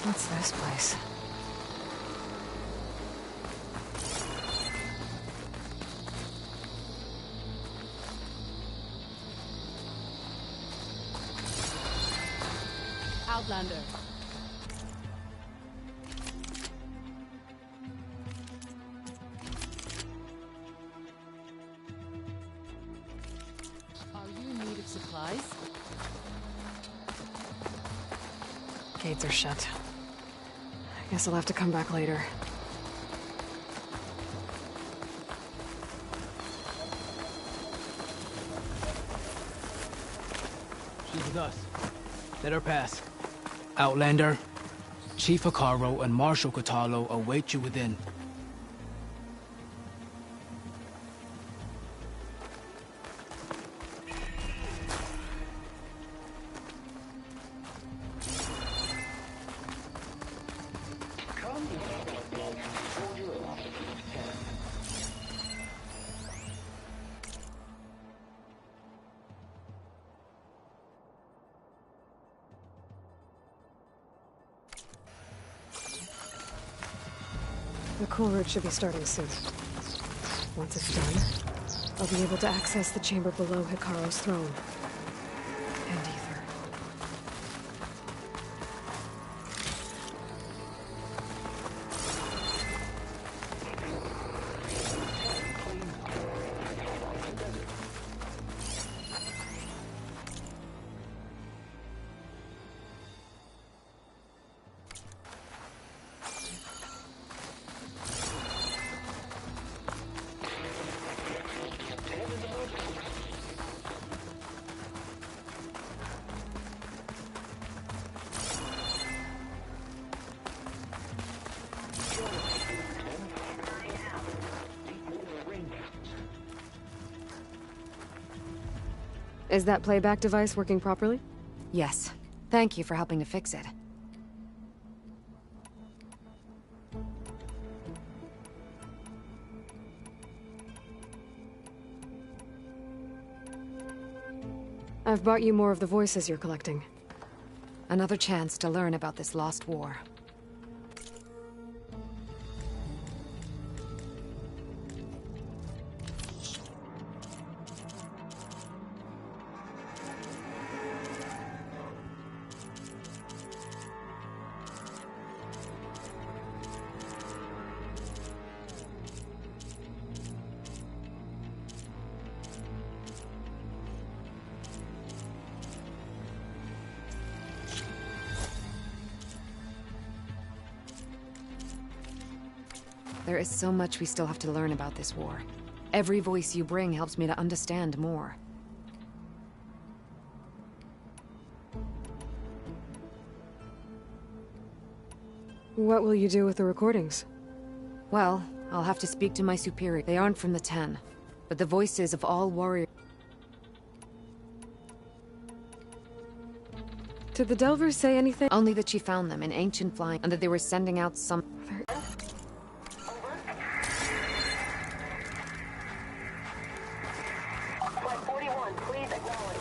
What's this place? Outlander. Are you in need of supplies? Gates are shut. I guess I'll have to come back later. She's with us. Let her pass. Outlander, Chief Hekarro and Marshal Kotallo await you within. The cool route should be starting soon. Once it's done, I'll be able to access the chamber below Hekarro's throne. And Ether. Is that playback device working properly? Yes. Thank you for helping to fix it. I've brought you more of the voices you're collecting. Another chance to learn about this lost war. There is so much we still have to learn about this war. Every voice you bring helps me to understand more. What will you do with the recordings? Well, I'll have to speak to my superior. They aren't from the Ten, but the voices of all warriors. Did the Delvers say anything? Only that she found them in ancient flying, and that they were sending out some... Flight 41, please acknowledge.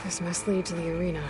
This must lead to the arena.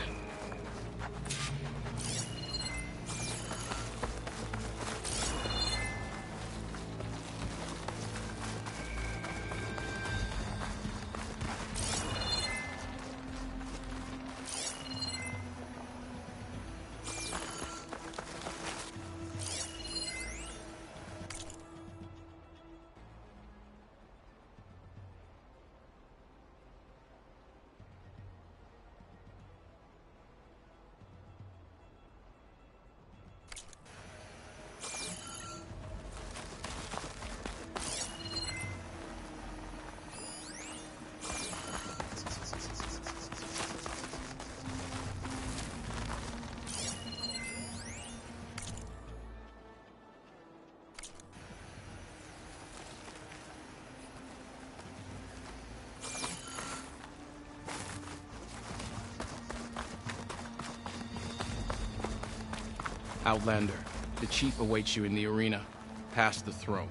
Outlander, the chief awaits you in the arena, past the throne.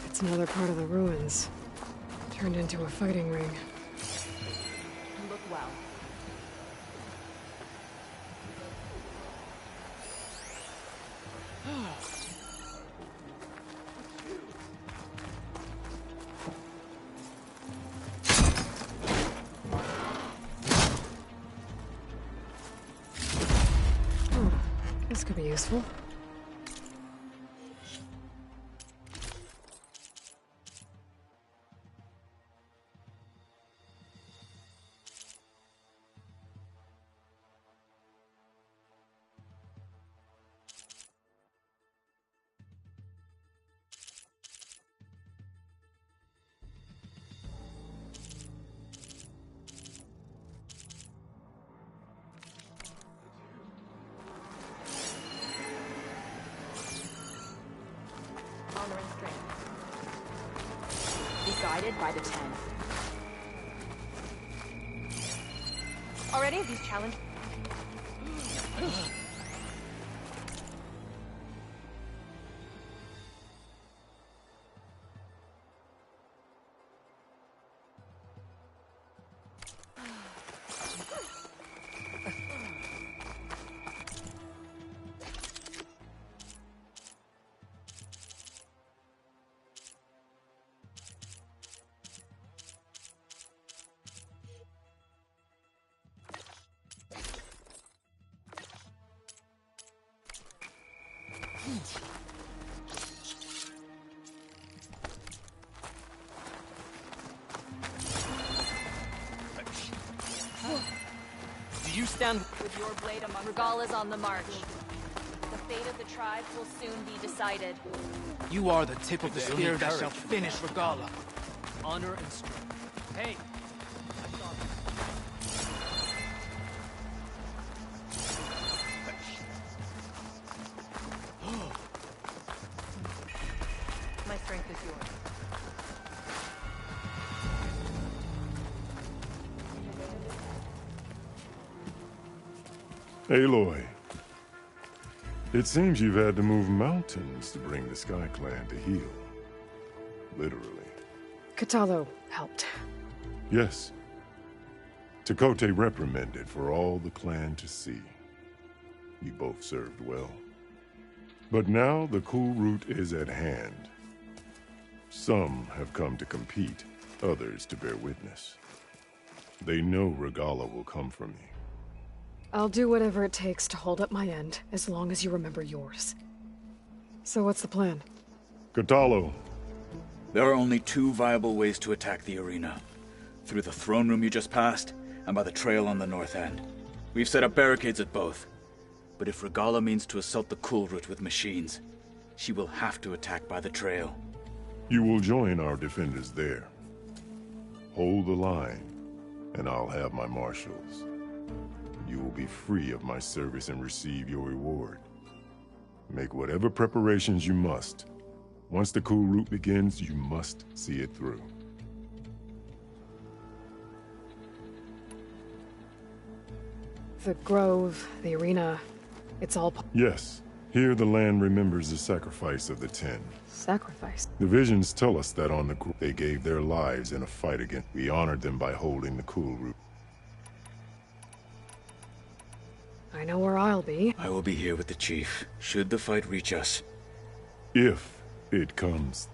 It's another part of the ruins. Turned into a fighting ring. Look well. Oh, this could be useful. Honor and strength. Be guided by the Ten. Already these challenge. Do you stand With your blade among Regala's on the march. The fate of the tribes will soon be decided. You are the tip of the spear that shall finish Regala. Honor and strength. Hey! My strength is yours. Aloy, it seems you've had to move mountains to bring the Sky Clan to heel. Literally. Kotallo helped. Yes. Tekote reprimanded for all the clan to see. You both served well. But now the cool route is at hand. Some have come to compete, others to bear witness. They know Regala will come for me. I'll do whatever it takes to hold up my end, as long as you remember yours. So what's the plan? Kotallo, There are only two viable ways to attack the arena. Through the throne room you just passed, and by the trail on the north end. We've set up barricades at both. But if Regalla means to assault the Cool Route with machines, she will have to attack by the trail. You will join our defenders there. Hold the line, and I'll have my marshals. You will be free of my service and receive your reward. Make whatever preparations you must. Once the Cool Route begins, you must see it through. The Grove, the arena, it's all... Yes. Here the land remembers the sacrifice of the Ten. Sacrifice? The visions tell us that on the Cool, they gave their lives in a fight against. We honored them by holding the Cool Route. I know where I'll be. I will be here with the Chief, should the fight reach us. If it comes.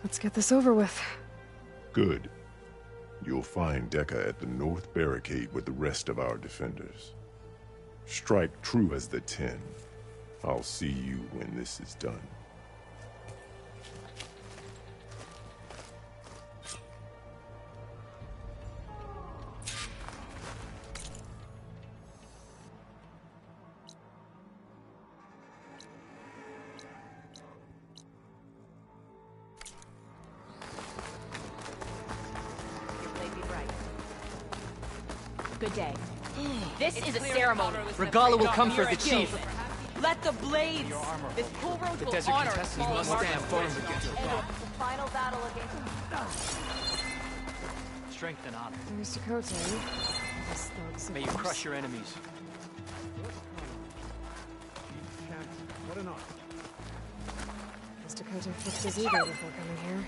Let's get this over with. Good. You'll find Dekka at the north barricade with the rest of our defenders. Strike true as the Ten. I'll see you when this is done. Good day. This is a ceremony. Regalla will come for the Chief. Let the blades! This Cool Road will desert honor contestants fallen must stand martyrs. firm against the And the final battle against... Strength and honor. There's Dakota. This thug's May you crush your enemies. What an honor. Has Dakota fixed his ego before coming here?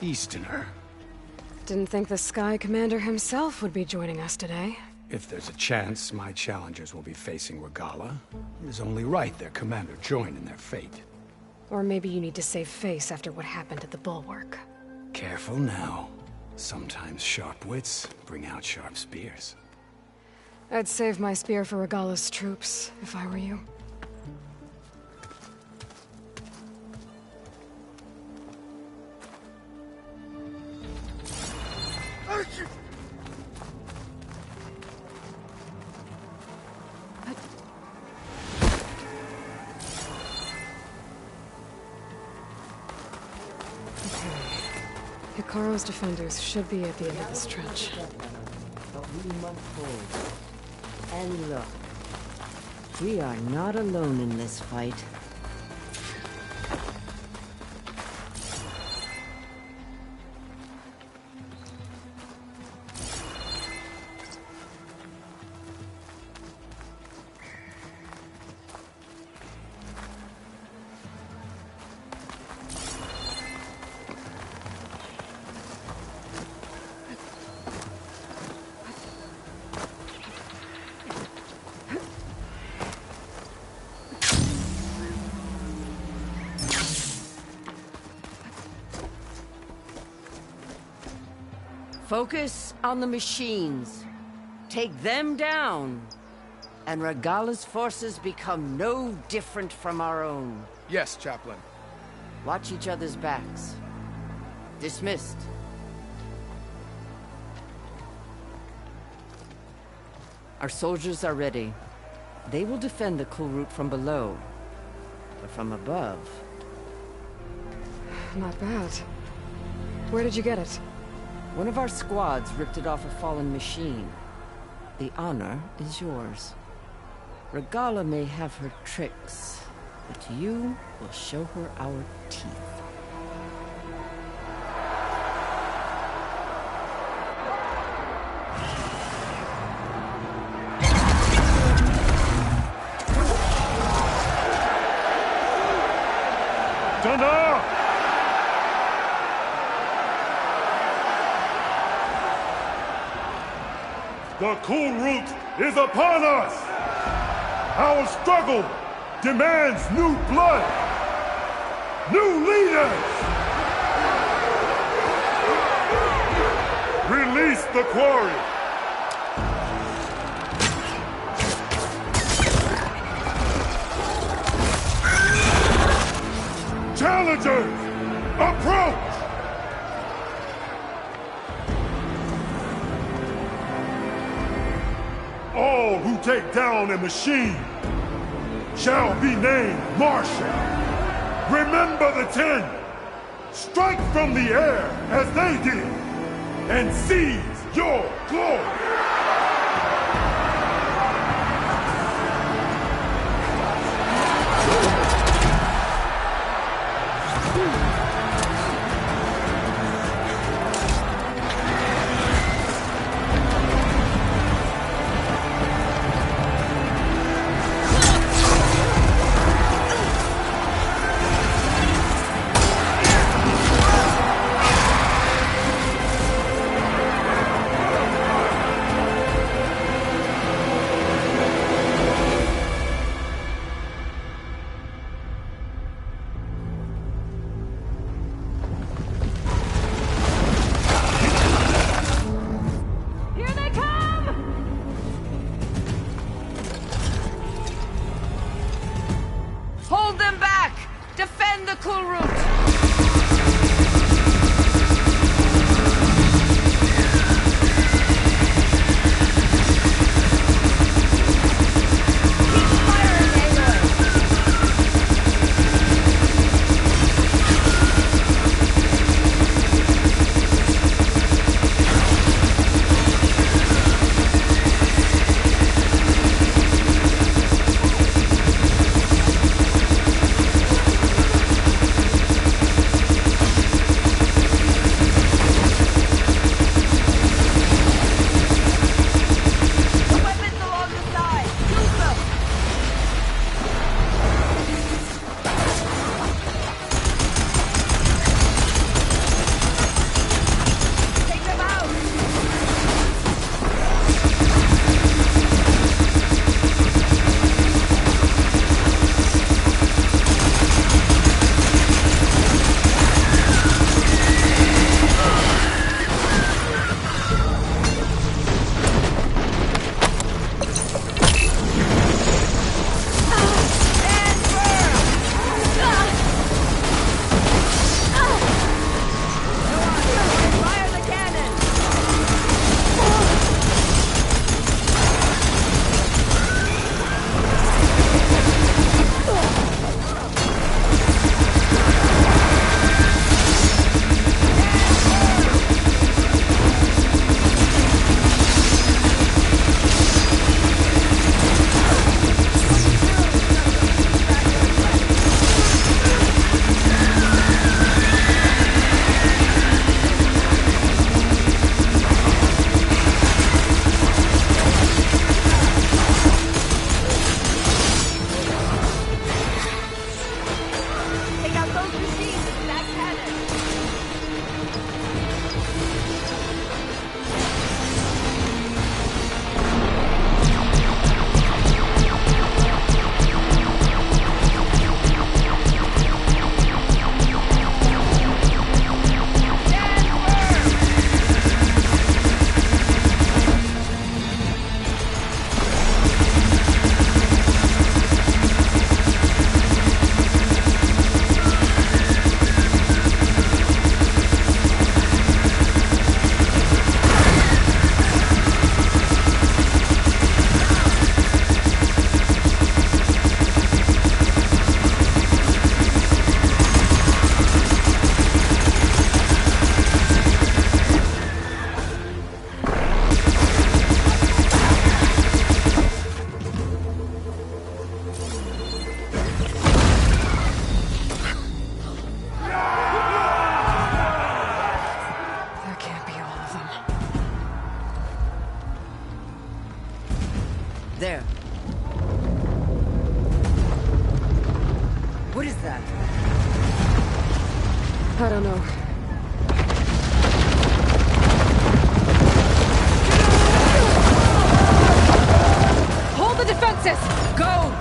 Easterner. Didn't think the Sky Commander himself would be joining us today. If there's a chance my challengers will be facing Regalla, it is only right their commander join in their fate. Or maybe you need to save face after what happened at the Bulwark. Careful now. Sometimes sharp wits bring out sharp spears. I'd save my spear for Regalla's troops, if I were you. Hekarro's defenders should be at the end of this trench. But we must hold. And look, we are not alone in this fight. Focus on the machines. Take them down. And Regalla's forces become no different from our own. Yes, Chaplain. Watch each other's backs. Dismissed. Our soldiers are ready. They will defend the Cool Route from below. But from above... Not bad. Where did you get it? One of our squads ripped it off a fallen machine. The honor is yours. Regalla may have her tricks, but you will show her our teeth. Thunder! The Cool Route is upon us! Our struggle demands new blood! New leaders! the quarry! Challengers, approach! All who take down a machine shall be named Marshal. Remember the 10. Strike from the air as they did, and seize your glory! Hold them back! Defend the cool route! There. What is that? I don't know. Hold the defenses! Go!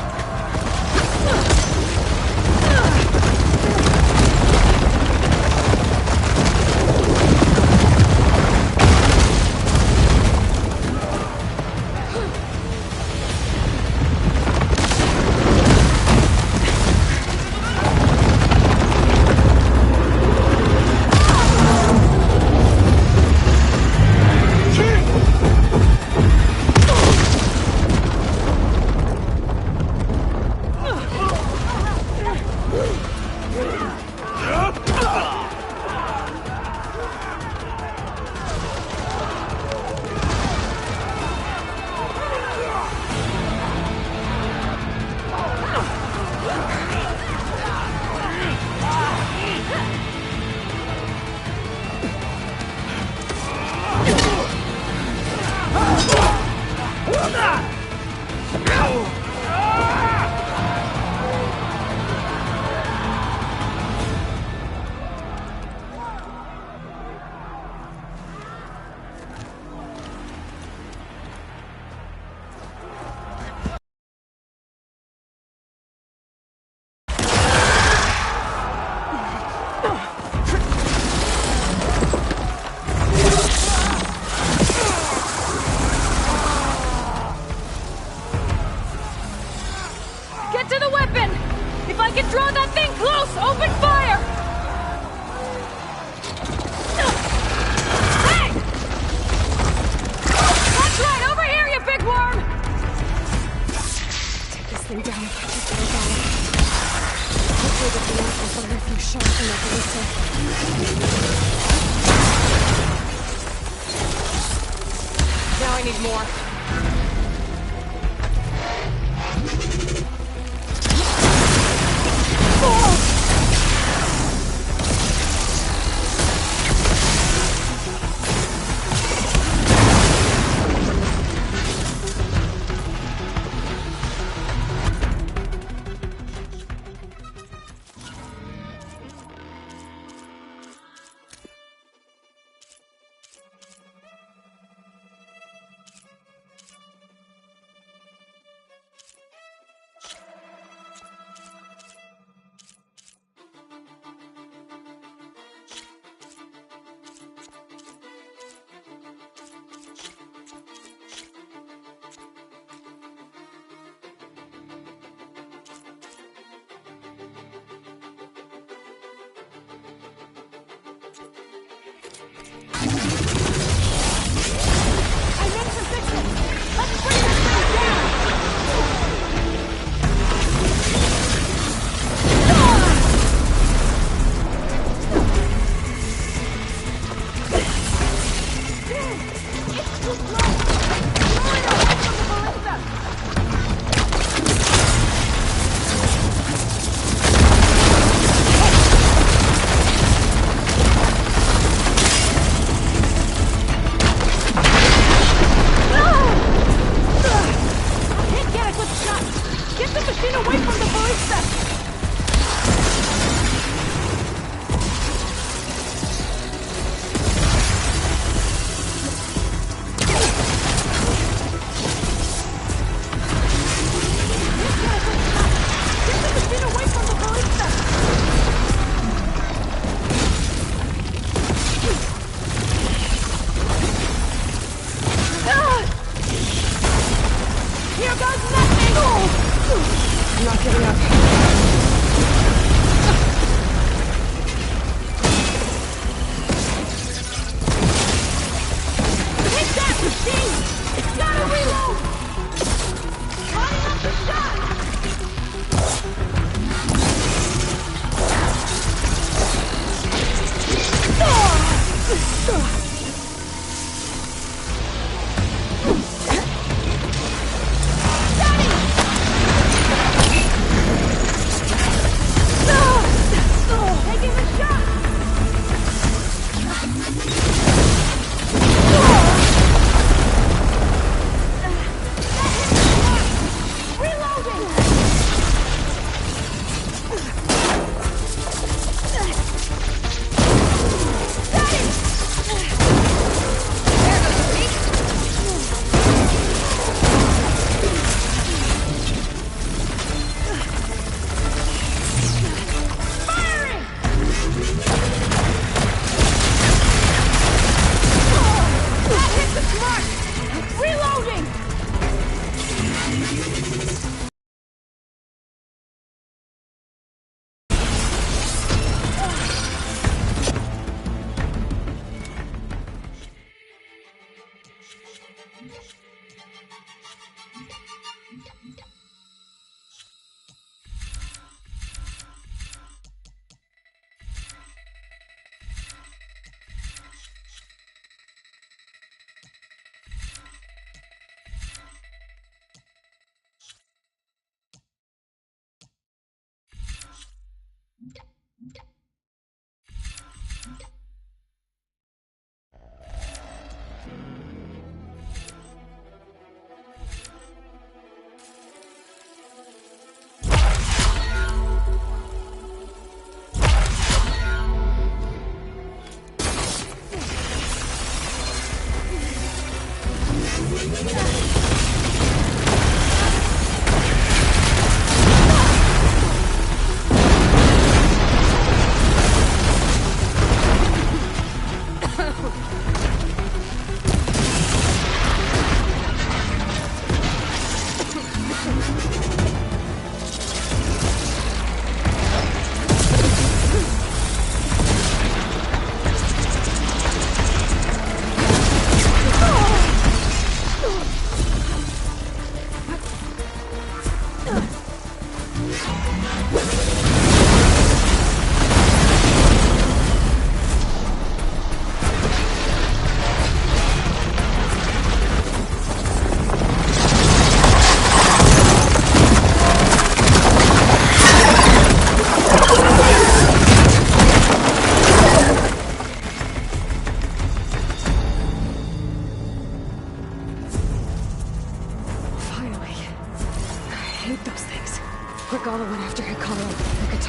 Now I need more.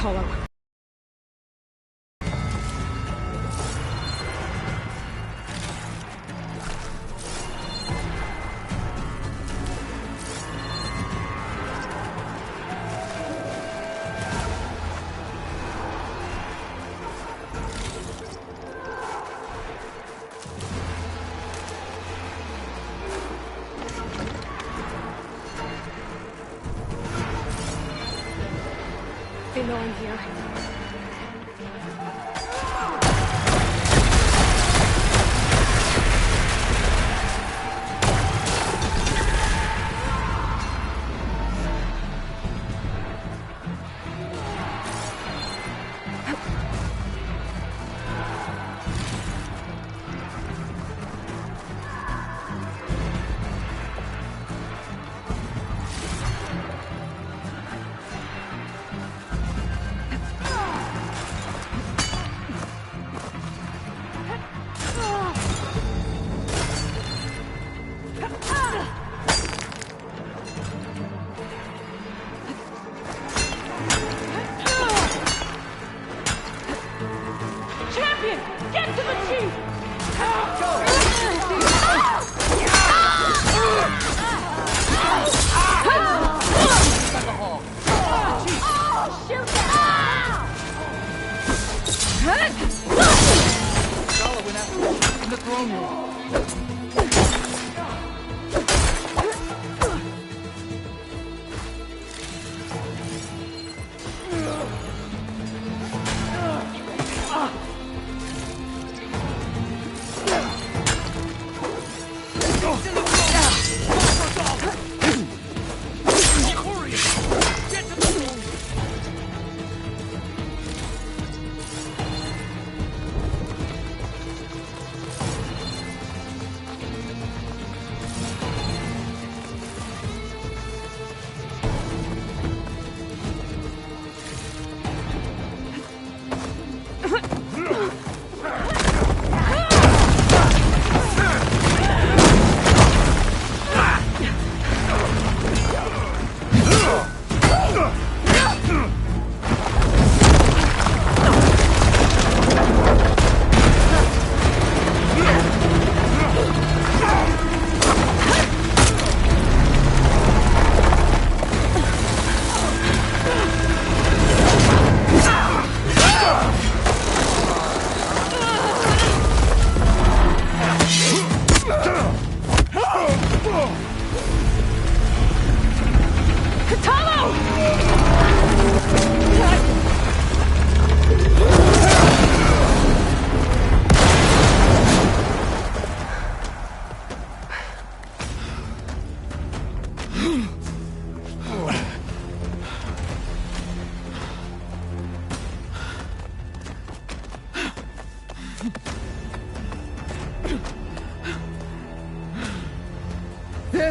Kotallo. They know I'm here.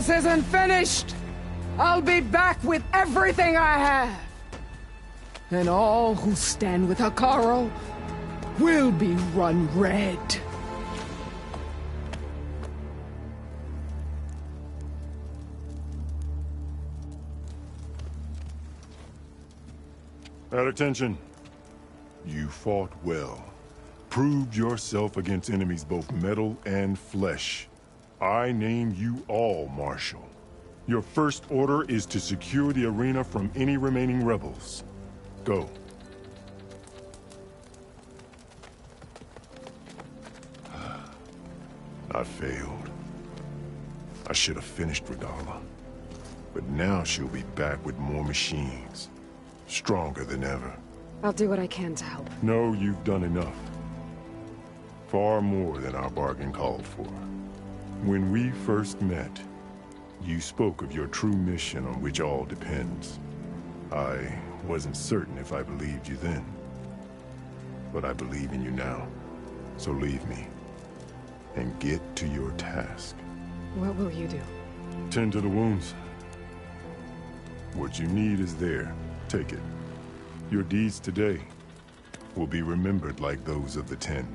This isn't finished! I'll be back with everything I have! And all who stand with Hekarro will be run red. At attention. You fought well. Proved yourself against enemies both metal and flesh. I name you all Marshal. Your first order is to secure the arena from any remaining rebels. Go. I failed. I should have finished Regalla. But now she'll be back with more machines. Stronger than ever. I'll do what I can to help. No, you've done enough. Far more than our bargain called for. When we first met, you spoke of your true mission on which all depends. I wasn't certain if I believed you then. But I believe in you now. So leave me. And get to your task. What will you do? Tend to the wounds. What you need is there. Take it. Your deeds today will be remembered like those of the Ten.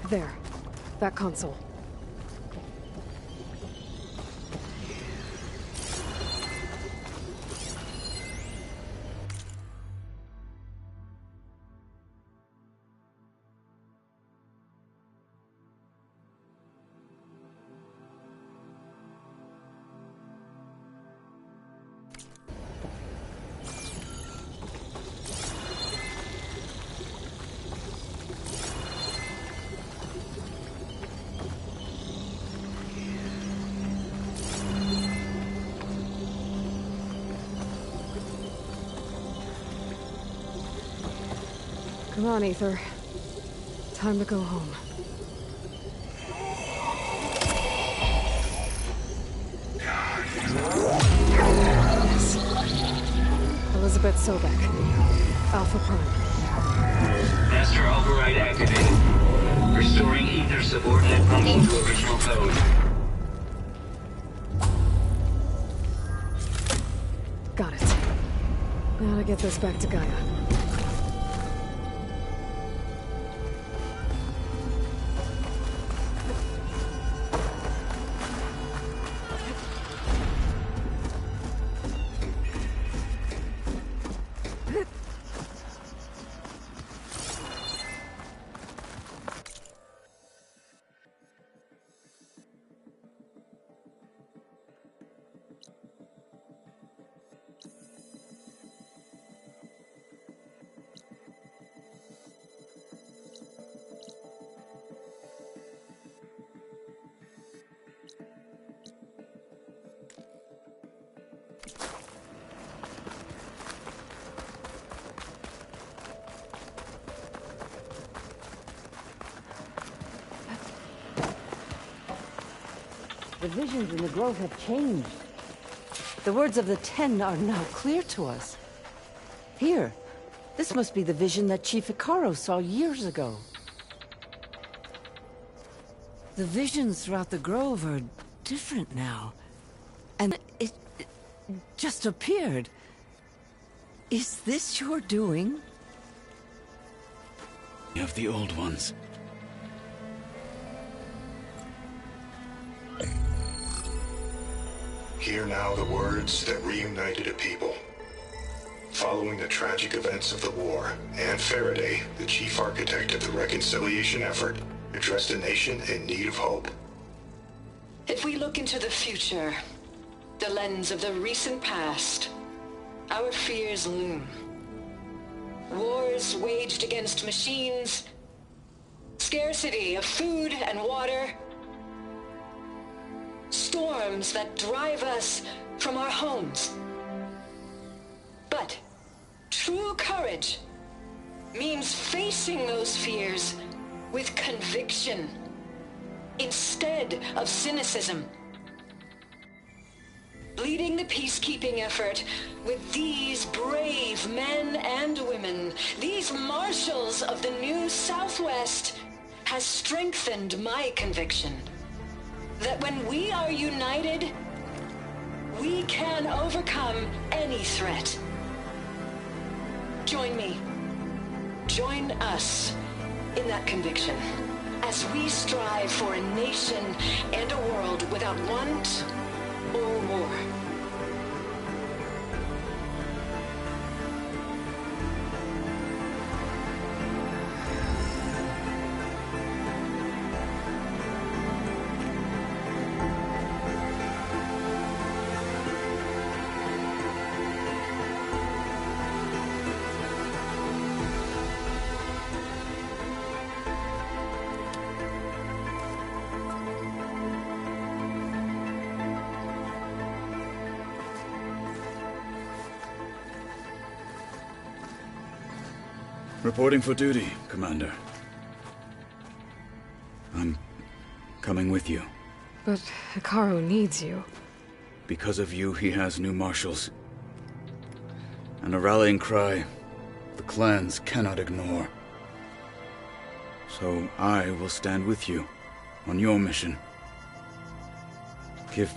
There. That console. Come on, Aether. Time to go home. Yes. Elizabeth Sobek. Alpha Prime. Master override activated. Restoring Aether subordinate function to original code. Got it. Now to get this back to Gaia. The visions in the grove have changed. The words of the Ten are now clear to us. Here, this must be the vision that Chief Hekarro saw years ago. The visions throughout the grove are different now. And it just appeared. Is this your doing? Of the old ones. Hear now the words that reunited a people. Following the tragic events of the war, Anne Faraday, the chief architect of the reconciliation effort, addressed a nation in need of hope. If we look into the future, the lens of the recent past, our fears loom. Wars waged against machines, scarcity of food and water, storms that drive us from our homes. But true courage means facing those fears with conviction instead of cynicism. Leading the peacekeeping effort with these brave men and women, these marshals of the new Southwest, has strengthened my conviction that when we are united, we can overcome any threat. Join me. Join us in that conviction as we strive for a nation and a world without want or war. Reporting for duty, Commander. I'm coming with you. But Hekarro needs you. Because of you, he has new marshals. And a rallying cry the clans cannot ignore. So I will stand with you on your mission. Give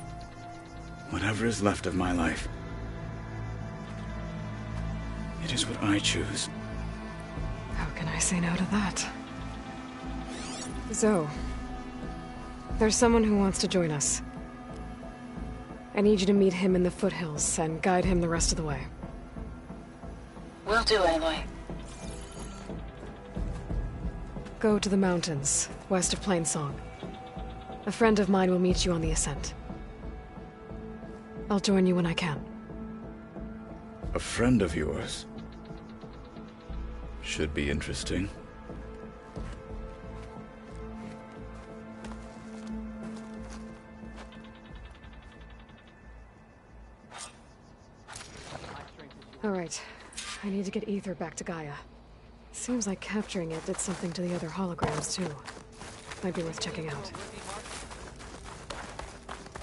whatever is left of my life. It is what I choose. How can I say no to that? Zoe. There's someone who wants to join us. I need you to meet him in the foothills and guide him the rest of the way. Will do, Aloy. Go to the mountains, west of Plainsong. A friend of mine will meet you on the ascent. I'll join you when I can. A friend of yours? Should be interesting. All right. I need to get Ether back to Gaia. Seems like capturing it did something to the other holograms, too. Might be worth checking out.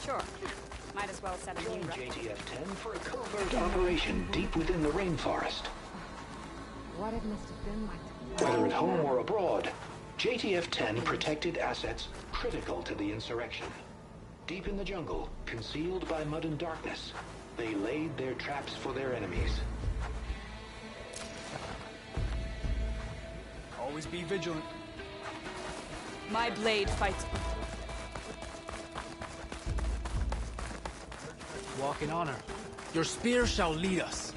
Sure. Might as well set a new record. JTF-10 for a covert operation deep within the rainforest. What it must have been like. Whether at home or abroad, JTF-10 protected assets critical to the insurrection. Deep in the jungle, concealed by mud and darkness, they laid their traps for their enemies. Always be vigilant. My blade fights. Walk in honor. Your spear shall lead us.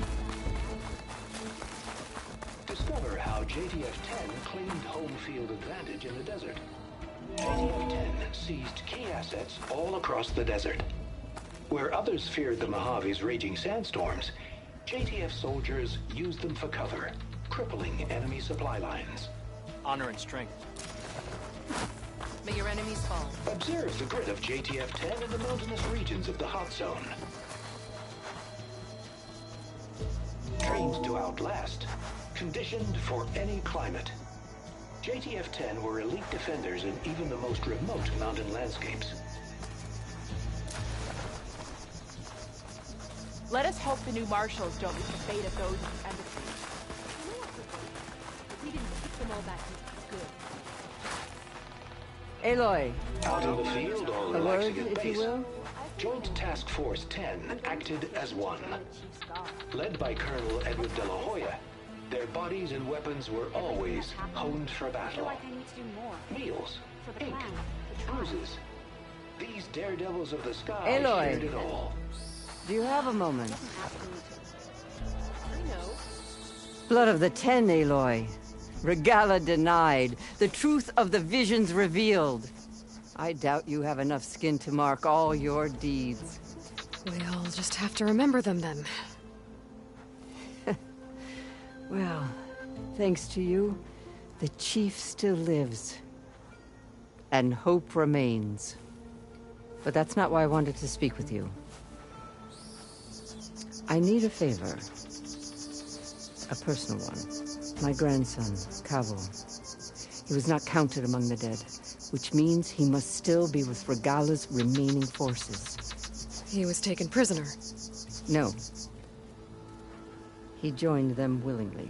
Discover how JTF-10 claimed home field advantage in the desert. JTF-10 seized key assets all across the desert. Where others feared the Mojave's raging sandstorms, JTF soldiers used them for cover, crippling enemy supply lines. Honor and strength. May your enemies fall. Observe the grit of JTF-10 in the mountainous regions of the hot zone. Trained to outlast, conditioned for any climate. JTF-10 were elite defenders in even the most remote mountain landscapes. Let us hope the new marshals don't meet the fate of those embassies. We didn't keep them all back. Good. Aloy. Out in the field or A relaxing word, at if you base, will? Joint Task Force 10 acted as one. Led by Colonel Edward De La Hoya, their bodies and weapons were always honed for battle. Meals, ink, bruises. These daredevils of the sky Aloy. shared it all. Do you have a moment? Blood of the Ten, Aloy. Regala denied. The truth of the visions revealed. I doubt you have enough skin to mark all your deeds. We'll just have to remember them then. Well, thanks to you, the Chief still lives. And hope remains. But that's not why I wanted to speak with you. I need a favor. A personal one. My grandson, Kavo. He was not counted among the dead, which means he must still be with Regala's remaining forces. He was taken prisoner. No. He joined them willingly.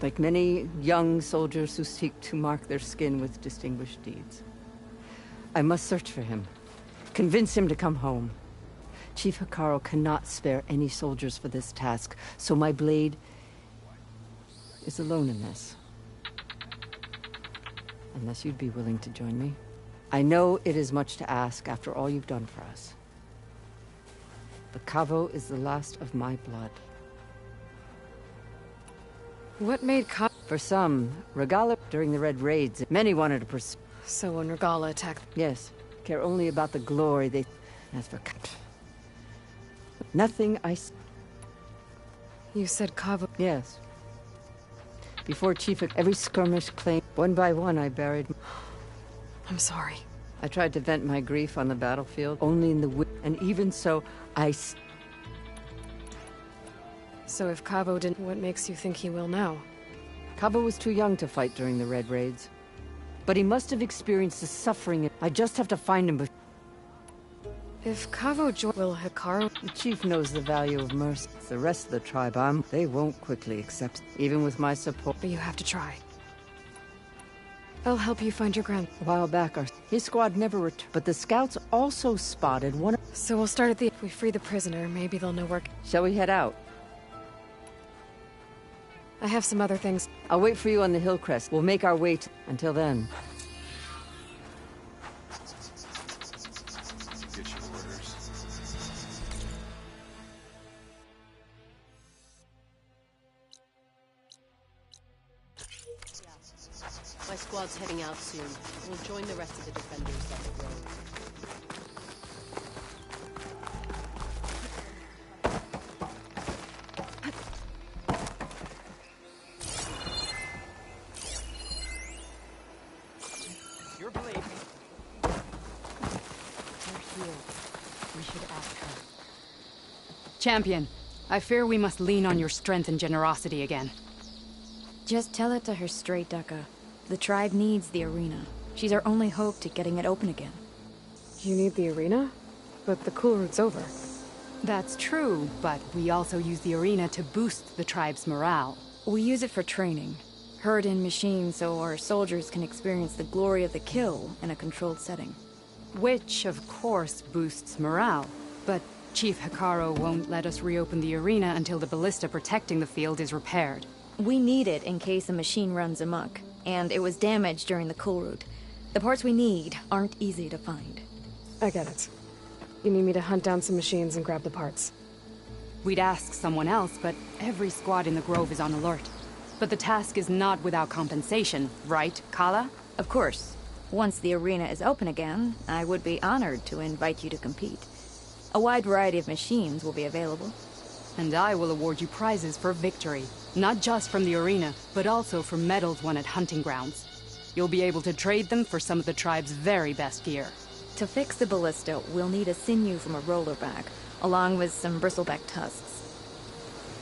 Like many young soldiers who seek to mark their skin with distinguished deeds. I must search for him. Convince him to come home. Chief Hekarro cannot spare any soldiers for this task, so my blade is alone in this. Unless you'd be willing to join me. I know it is much to ask after all you've done for us. But Kavo is the last of my blood. What made Kavo? For some, Regala during the Red Raids, many wanted to pursue. So when Regala attacked... Yes, care only about the glory they... As for... Nothing I... You said Kavo... Yes. Before Chief, every skirmish claim, one by one I buried... I'm sorry. I tried to vent my grief on the battlefield, only in the and even so, So if Kavo didn't, what makes you think he will now? Kavo was too young to fight during the Red Raids. But he must have experienced the suffering. I just have to find him. If Kavo will Hekarro... The Chief knows the value of mercy. The rest of the tribe, they won't quickly accept, even with my support. But you have to try. I'll help you find your grand... A while back, his squad never returned. But the scouts also spotted one... So we'll start at the... If we free the prisoner, maybe they'll know where... Shall we head out? I have some other things. I'll wait for you on the hill crest. We'll make our way Until then, squad's heading out soon. We'll join the rest of the defenders down the road. Your blade. They're here. We should ask her. Champion, I fear we must lean on your strength and generosity again. Just tell it to her straight, Ducka. The tribe needs the arena. She's our only hope to getting it open again. You need the arena? But the cool route's over. That's true, but we also use the arena to boost the tribe's morale. We use it for training. Herd in machines so our soldiers can experience the glory of the kill in a controlled setting. Which, of course, boosts morale. But Chief Hekarro won't let us reopen the arena until the ballista protecting the field is repaired. We need it in case a machine runs amok, and it was damaged during the cool route. The parts we need aren't easy to find. I get it. You need me to hunt down some machines and grab the parts. We'd ask someone else, but every squad in the Grove is on alert. But the task is not without compensation, right, Kala? Of course. Once the arena is open again, I would be honored to invite you to compete. A wide variety of machines will be available. And I will award you prizes for victory. Not just from the arena, but also for medals won at hunting grounds. You'll be able to trade them for some of the tribe's very best gear. To fix the ballista, we'll need a sinew from a rollerback, along with some bristleback tusks.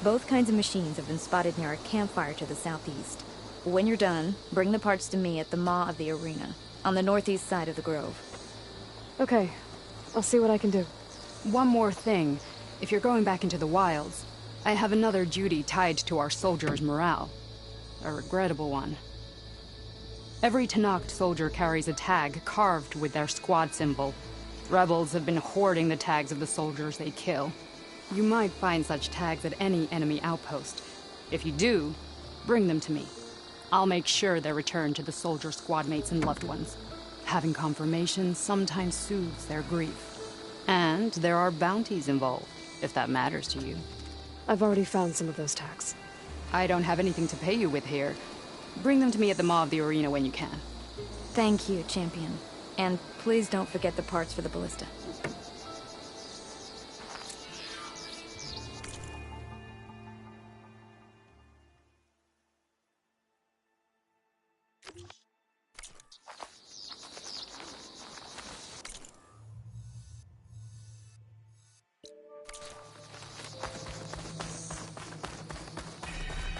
Both kinds of machines have been spotted near a campfire to the southeast. When you're done, bring the parts to me at the maw of the arena, on the northeast side of the grove. Okay. I'll see what I can do. One more thing. If you're going back into the wilds, I have another duty tied to our soldiers' morale. A regrettable one. Every Tenakth soldier carries a tag carved with their squad symbol. Rebels have been hoarding the tags of the soldiers they kill. You might find such tags at any enemy outpost. If you do, bring them to me. I'll make sure they're returned to the soldier squad mates and loved ones. Having confirmation sometimes soothes their grief. And there are bounties involved, if that matters to you. I've already found some of those tags. I don't have anything to pay you with here. Bring them to me at the maw of the arena when you can. Thank you, Champion. And please don't forget the parts for the ballista.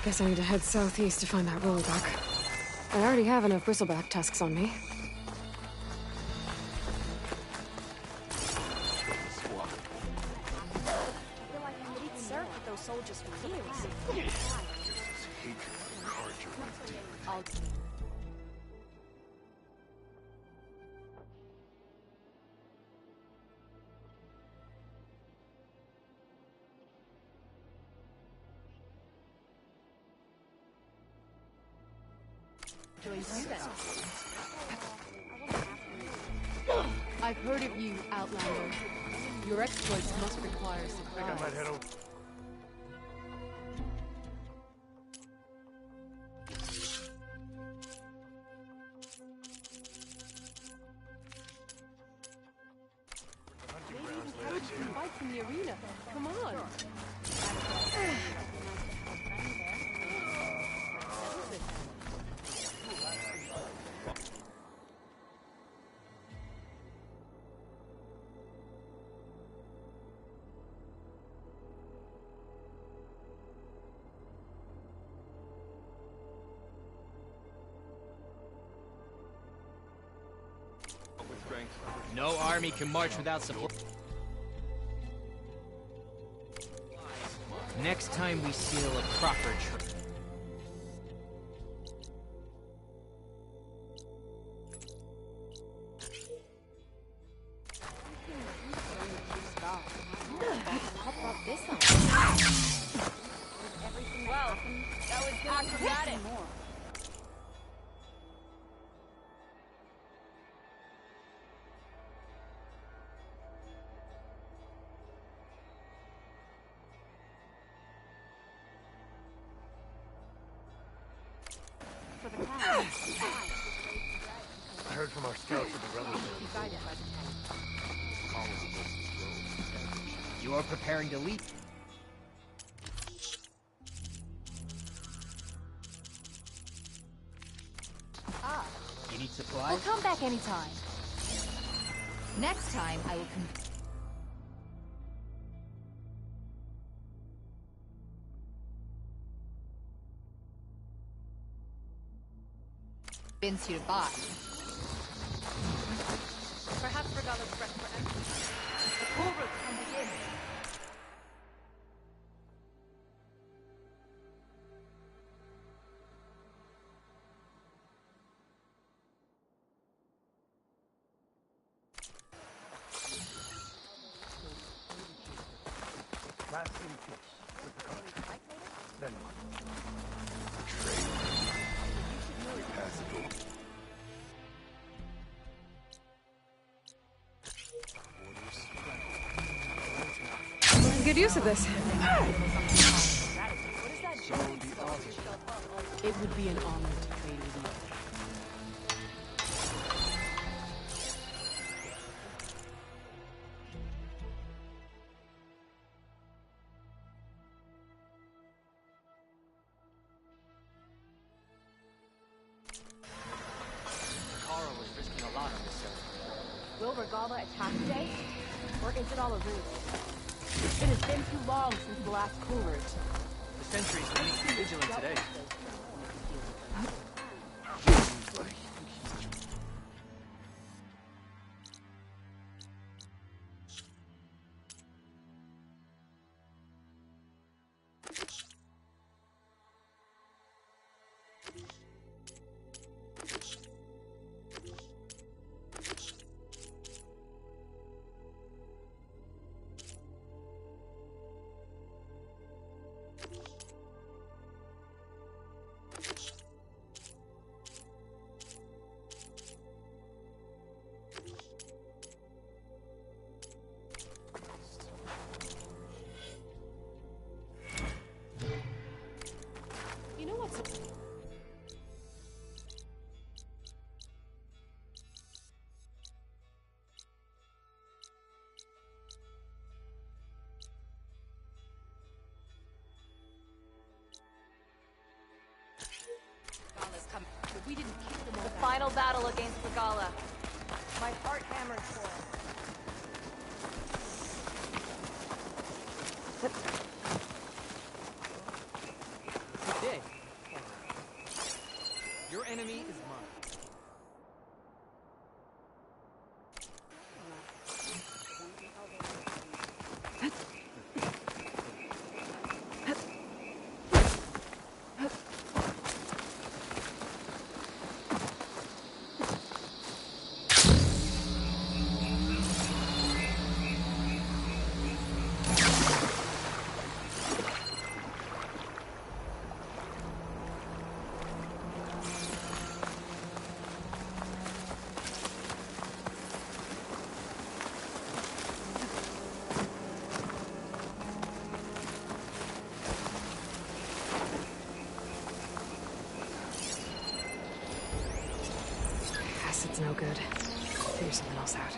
Guess I need to head southeast to find that rollerback. I already have enough bristleback tusks on me. I've heard of you, Outlander. Your exploits must require surprise. From the arena. Come on. No army can march without support. Next time we seal a proper treaty. Well, that was acrobatic. For the crowd. heard from our scouts that the rebels are You are preparing to leave. Ah, You need supplies? we'll come back anytime. Next time, I will convince you to buy. Perhaps Regala's ready for entry. The cool route can begin. last in peace with the country. Then what? Passable. Good use of this. It would be an honor to trade with you. Kara was risking a lot on this server. Will Regala attack today? Or is it all a ruse? It has been too long since the last cool route. The sentries will need to be vigilant today. You know what's... We didn't kick them all. The final battle against Regala. My heart hammers for it. Today, your enemy is mine. Acid's no good. Figure something else out.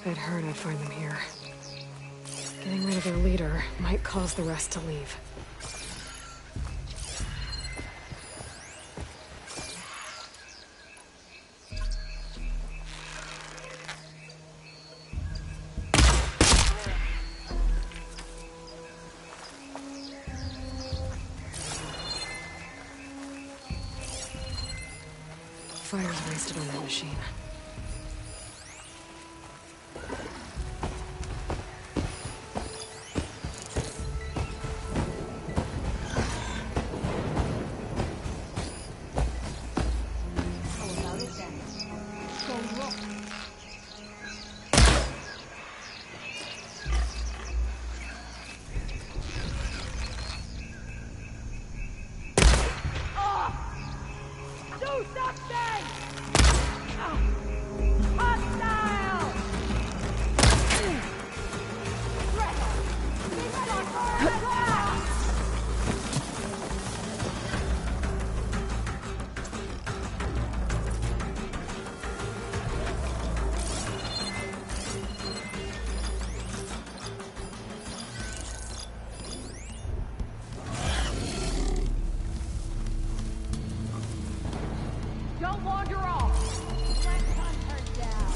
I'd heard I'd find them here. Getting rid of their leader might cause the rest to leave. Fire's wasted on that machine. Don't wander off! Let's hunt her down!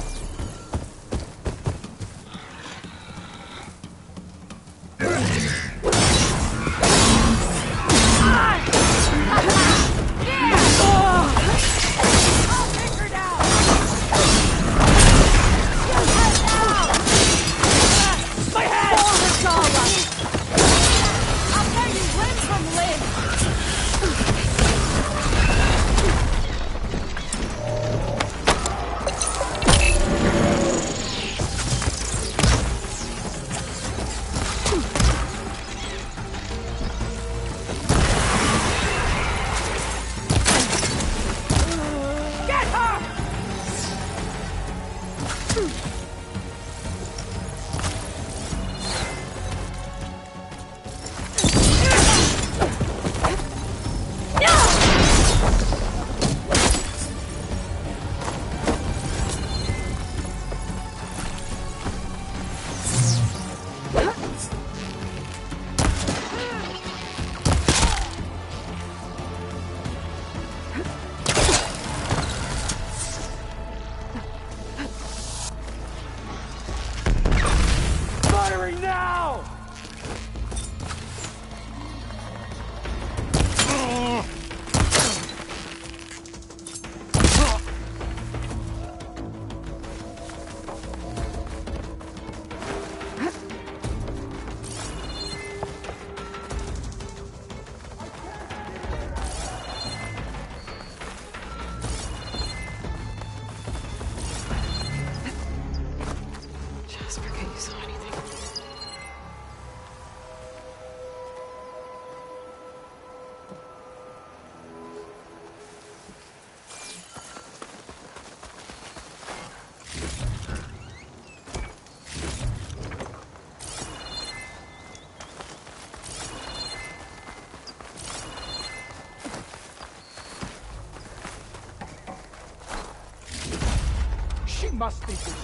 Must think this.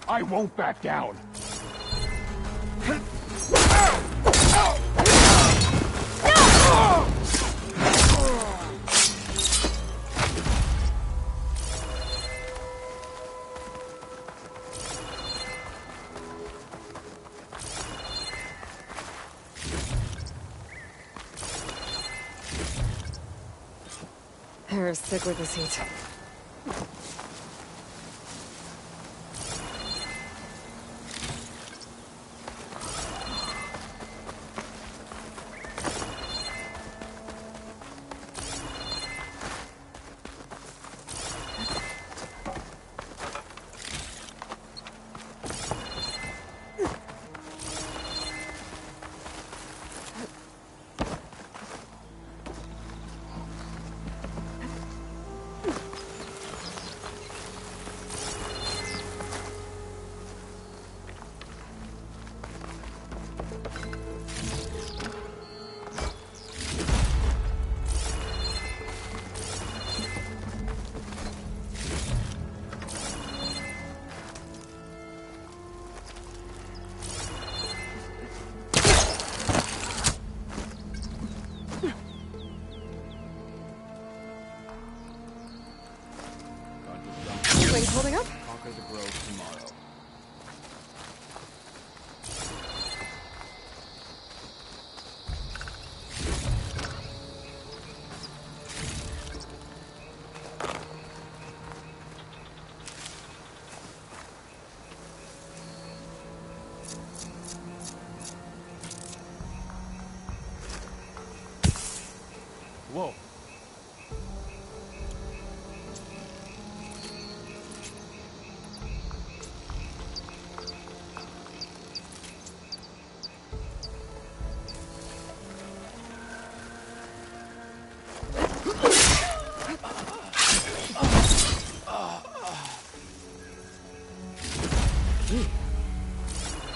I won't back down. Or stick with this heat. Things holding up? Conquer the Grove tomorrow. Whoa.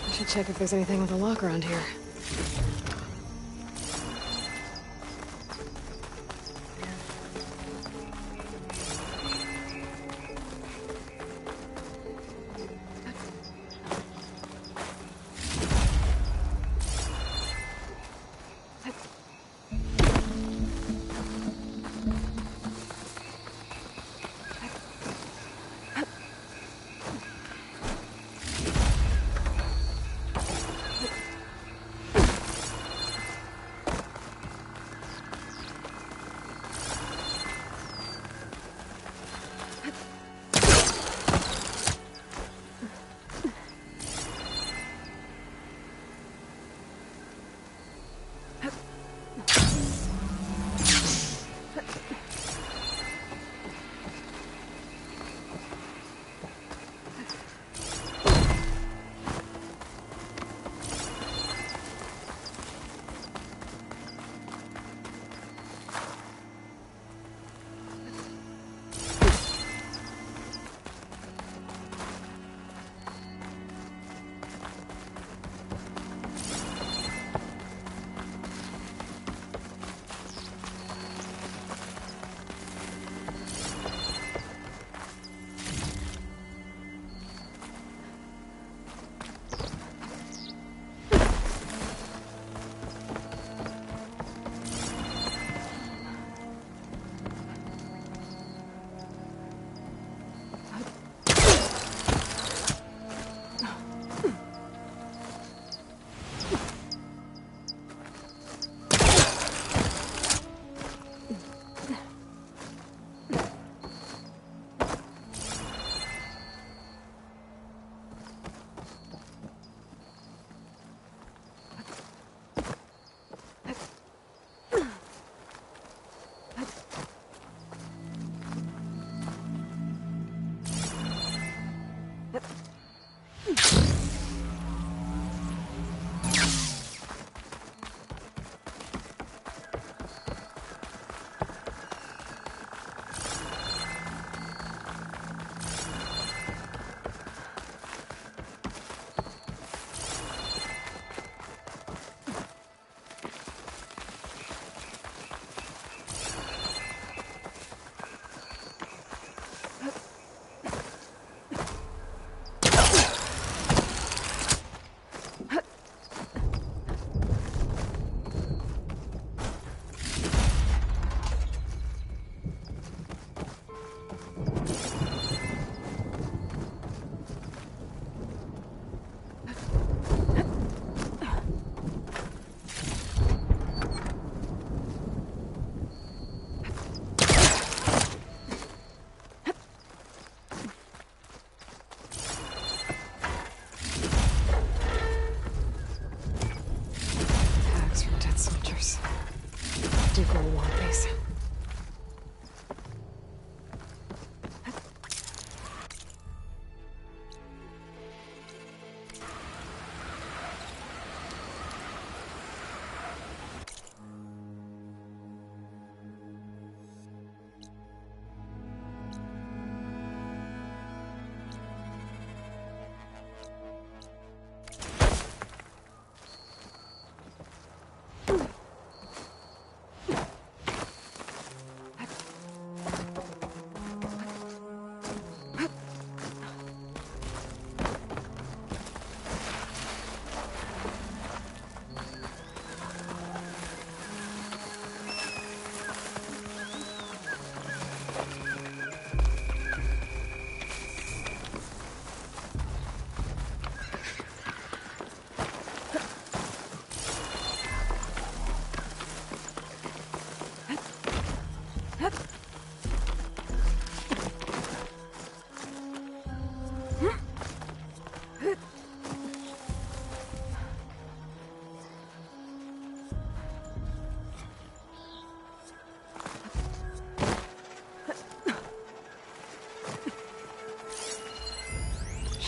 I should check if there's anything with a lock around here.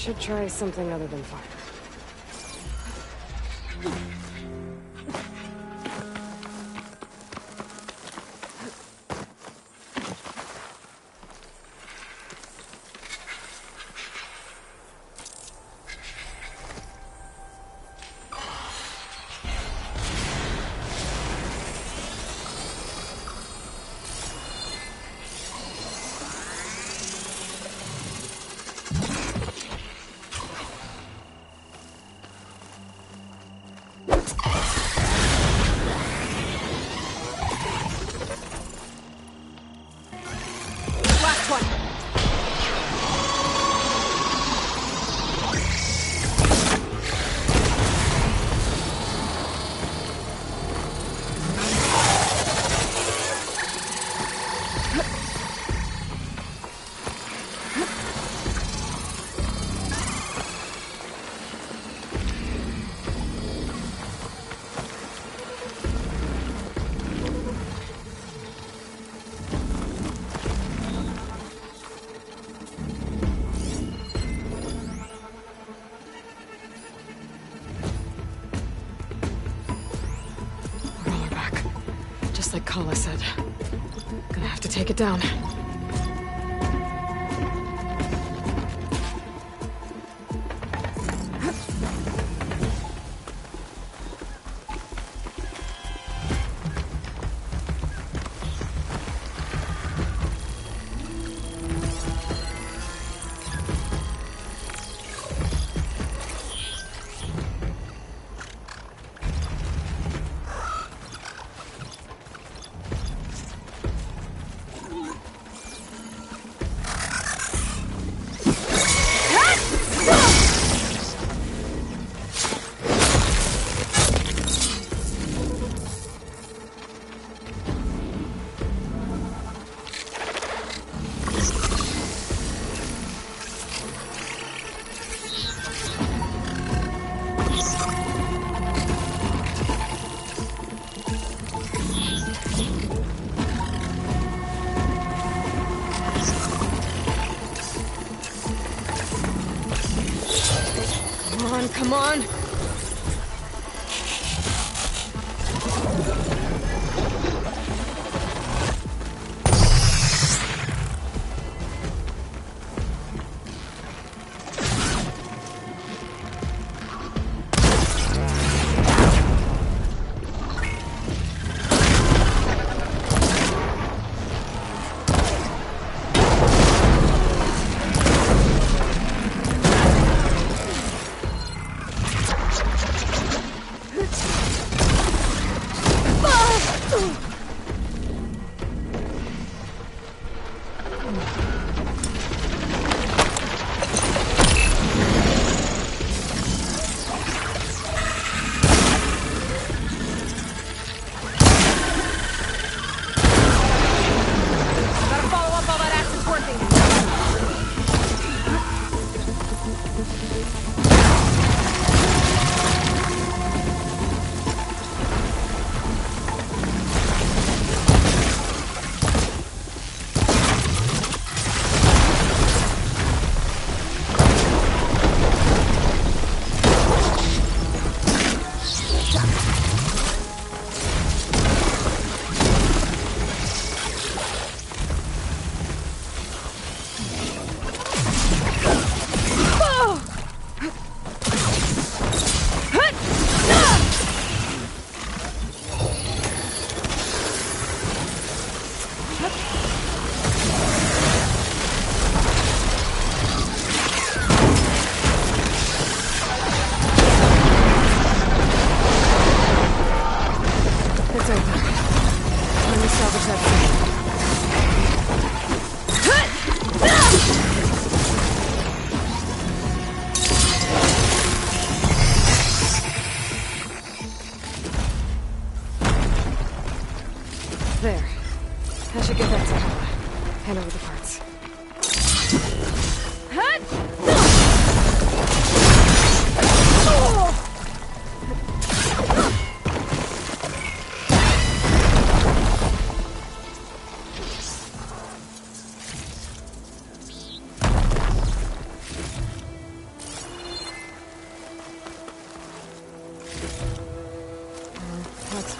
Should try something other than fire. Like Kala said. Gonna have to take it down. Come on!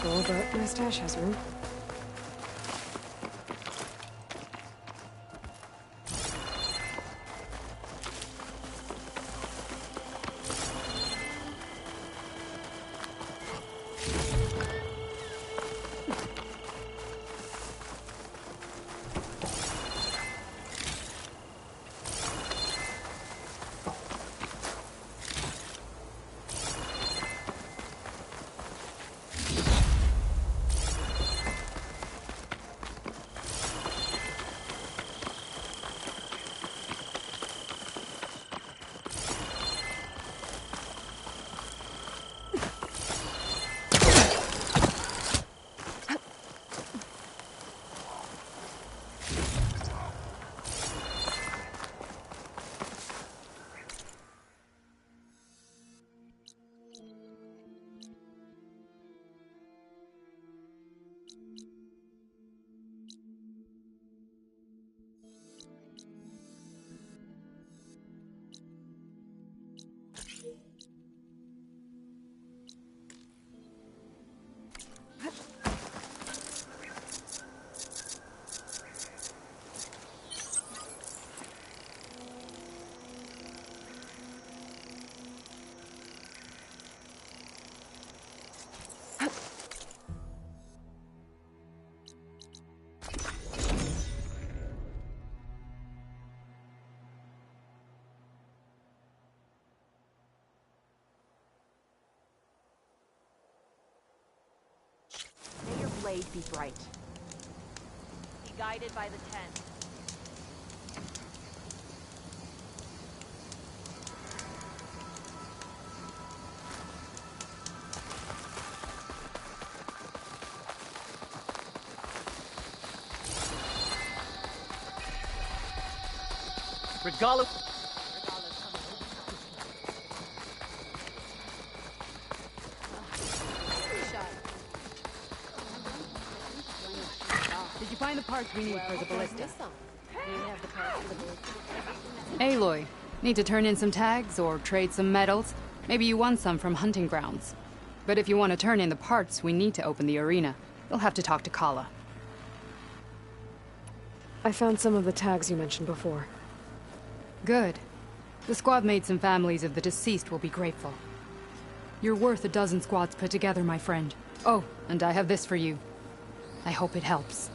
full, but my stash has room. May your blade be bright. Be guided by the Ten. Regalo. Did you find the parts we need for the ballista? Do you have the parts for the ballista? Aloy, need to turn in some tags or trade some medals? Maybe you won some from hunting grounds. But if you want to turn in the parts, we need to open the arena. You'll have to talk to Kala. I found some of the tags you mentioned before. Good. The squad mates and families of the deceased will be grateful. You're worth a dozen squads put together, my friend. Oh, and I have this for you. I hope it helps.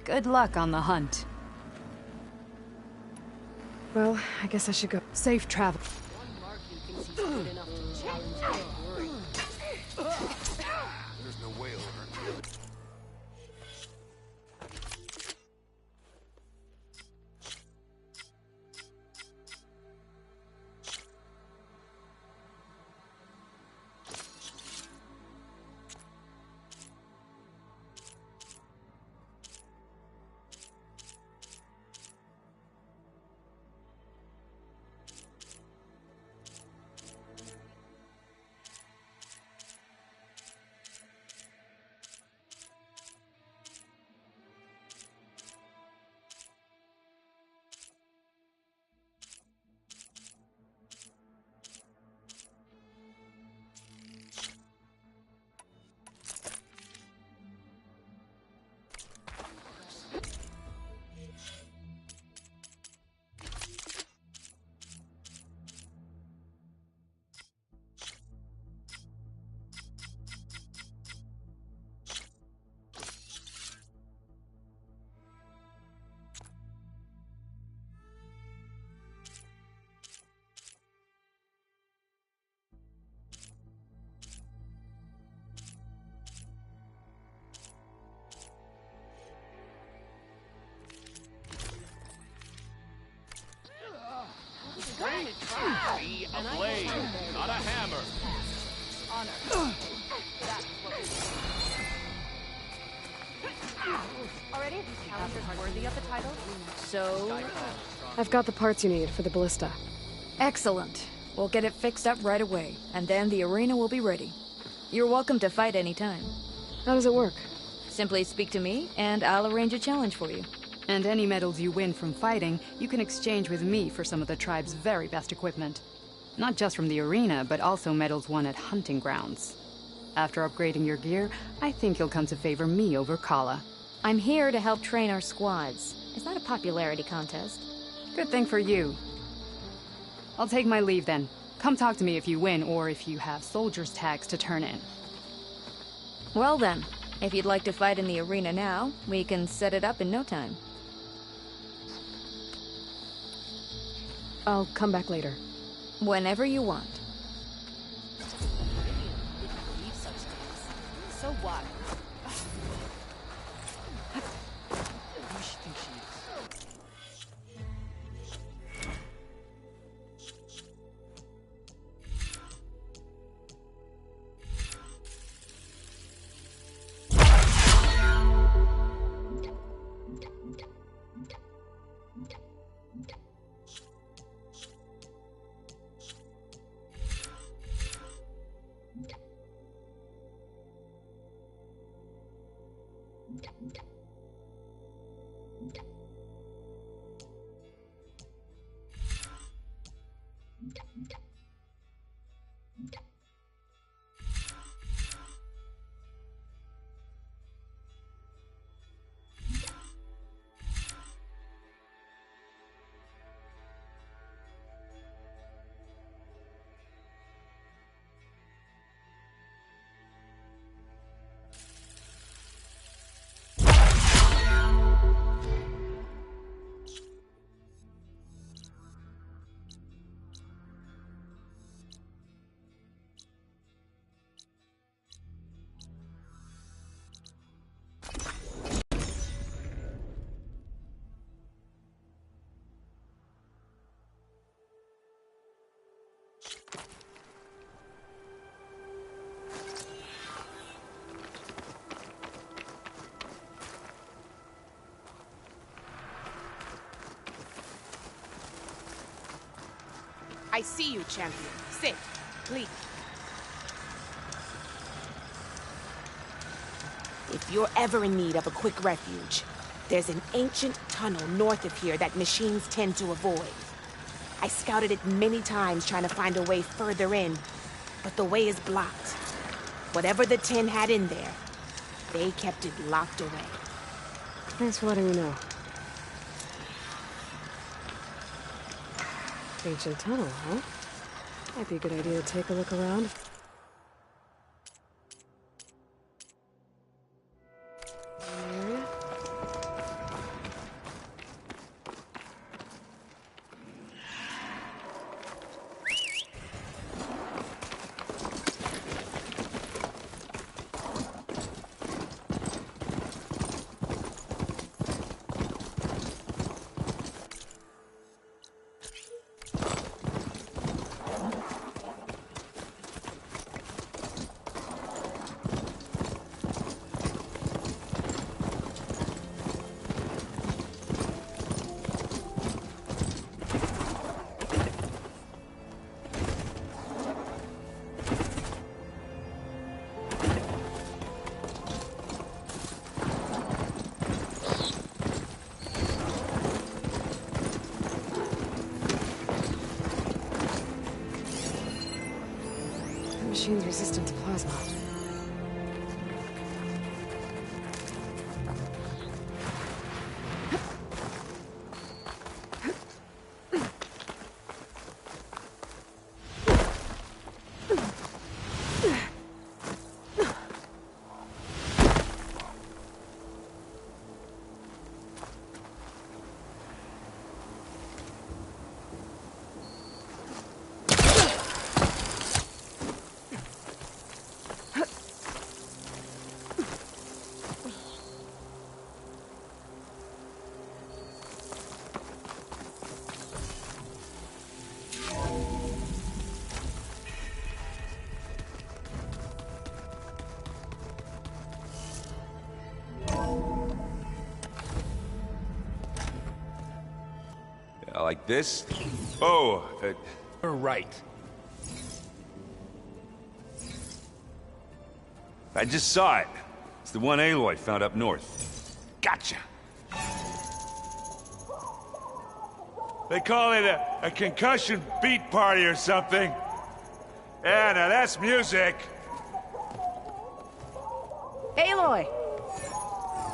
Good luck on the hunt. Well, I guess I should go. Safe travel. Good enough to challenge your word. There's no way over. Be a blade, not a hammer. Honor. That's what we already? These challengers worthy of the title? So... I've got the parts you need for the ballista. Excellent. We'll get it fixed up right away, and then the arena will be ready. You're welcome to fight anytime. How does it work? Simply speak to me, and I'll arrange a challenge for you. And any medals you win from fighting, you can exchange with me for some of the tribe's very best equipment. Not just from the arena, but also medals won at hunting grounds. After upgrading your gear, I think you'll come to favor me over Kala. I'm here to help train our squads. It's not a popularity contest. Good thing for you. I'll take my leave then. Come talk to me if you win, or if you have soldiers' tags to turn in. Well then, if you'd like to fight in the arena now, we can set it up in no time. I'll come back later. Whenever you want. Believe such things. So what? Who does she think she is? I see you, champion. Sit, please. If you're ever in need of a quick refuge, there's an ancient tunnel north of here that machines tend to avoid. I scouted it many times trying to find a way further in, but the way is blocked. Whatever the Ten had in there, they kept it locked away. Thanks for letting me know. Ancient tunnel, huh? Might be a good idea to take a look around. Area? machine's resistant to plasma. Like this? Oh, you're right. I just saw it. It's the one Aloy found up north. Gotcha. They call it a concussion beat party or something. Yeah, now that's music. Aloy!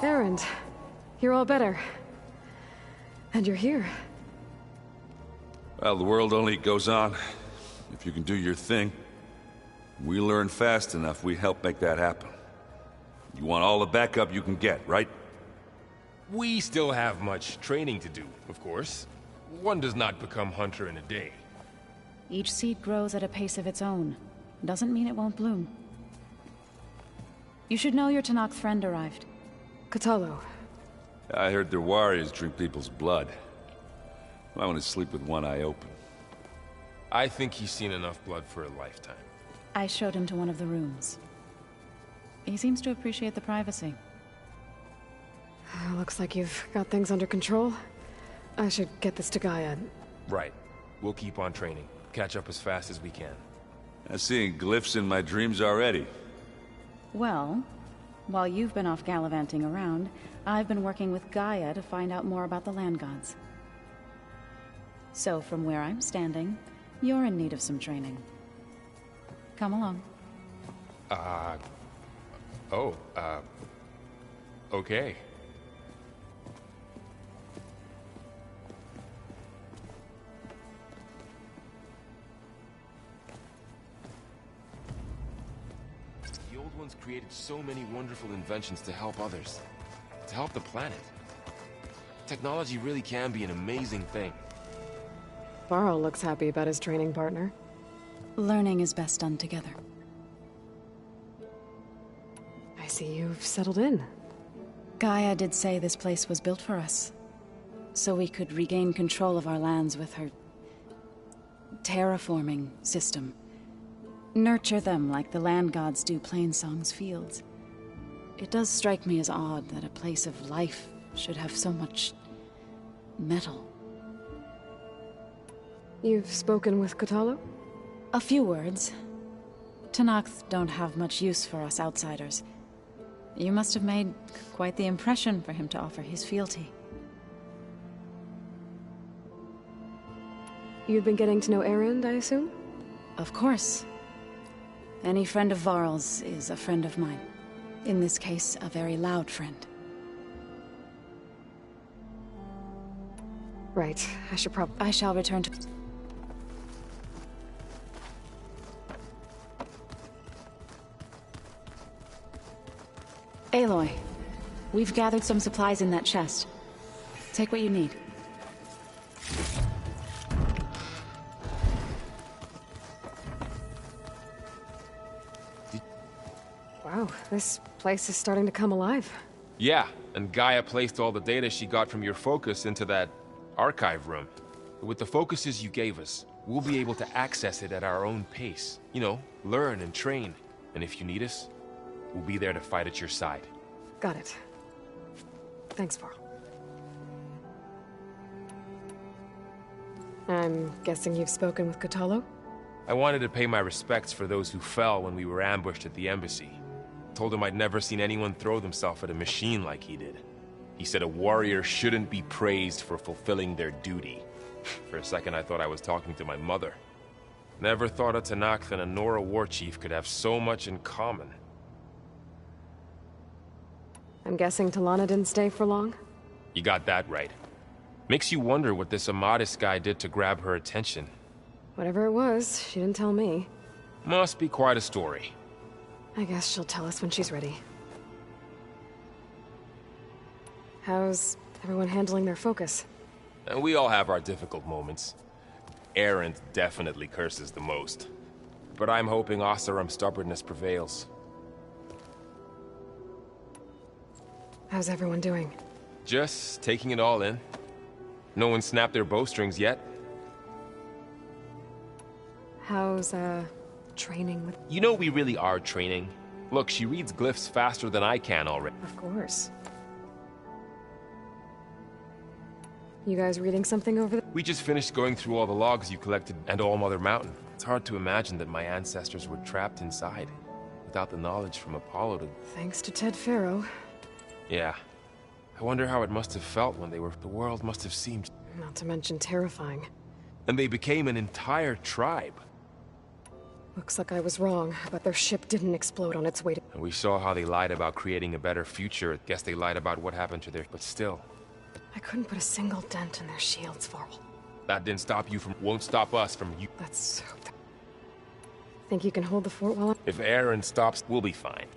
Erend, you're all better. And you're here. Well, the world only goes on if you can do your thing. We learn fast enough, we help make that happen. You want all the backup you can get, right? We still have much training to do, of course. One does not become hunter in a day. Each seed grows at a pace of its own. Doesn't mean it won't bloom. You should know your Tenakth friend arrived. Kotallo. I heard their warriors drink people's blood. I want to sleep with one eye open. I think he's seen enough blood for a lifetime. I showed him to one of the rooms. He seems to appreciate the privacy. Looks like you've got things under control. I should get this to Gaia. Right. We'll keep on training. Catch up as fast as we can. I'm seeing glyphs in my dreams already. Well, while you've been off gallivanting around, I've been working with Gaia to find out more about the land gods. So from where I'm standing, you're in need of some training. Come along. Okay. The Old Ones created so many wonderful inventions to help others. To help the planet. Technology really can be an amazing thing. Varl looks happy about his training partner. Learning is best done together. I see you've settled in. Gaia did say this place was built for us, so we could regain control of our lands with her terraforming system. Nurture them like the land gods do Plainsong's fields. It does strike me as odd that a place of life should have so much metal. You've spoken with Kotallo? A few words. Tenakth don't have much use for us outsiders. You must have made quite the impression for him to offer his fealty. You've been getting to know Erend, I assume? Of course. Any friend of Varl's is a friend of mine. In this case, a very loud friend. Right. I shall return to... Aloy, we've gathered some supplies in that chest. Take what you need. Wow, this place is starting to come alive. Yeah, and Gaia placed all the data she got from your focus into that archive room. With the focuses you gave us, we'll be able to access it at our own pace. You know, learn and train. And if you need us, we'll be there to fight at your side. Got it. Thanks, Varl. I'm guessing you've spoken with Kotallo? I wanted to pay my respects for those who fell when we were ambushed at the embassy. Told him I'd never seen anyone throw themselves at a machine like he did. He said a warrior shouldn't be praised for fulfilling their duty. For a second I thought I was talking to my mother. Never thought a Tenakth and a Nora war chief could have so much in common. I'm guessing Talana didn't stay for long? You got that right. Makes you wonder what this Amadis guy did to grab her attention. Whatever it was, she didn't tell me. Must be quite a story. I guess she'll tell us when she's ready. How's everyone handling their focus? And we all have our difficult moments. Erend definitely curses the most. But I'm hoping Oseram's stubbornness prevails. How's everyone doing? Just taking it all in. No one snapped their bowstrings yet. How's, training with... You know we really are training. Look, she reads glyphs faster than I can already. Of course. You guys reading something over there? We just finished going through all the logs you collected and All Mother Mountain. It's hard to imagine that my ancestors were trapped inside, without the knowledge from Apollo to... Thanks to Ted Faro. Yeah. I wonder how it must have felt when they were... The world must have seemed... Not to mention terrifying. And they became an entire tribe. Looks like I was wrong, but their ship didn't explode on its way to... And we saw how they lied about creating a better future. Guess they lied about what happened to their... But still... I couldn't put a single dent in their shields, Varl. That didn't stop you from... Won't stop us from you... Let's hope that... Think you can hold the fort while I'm... If Erend stops, we'll be fine.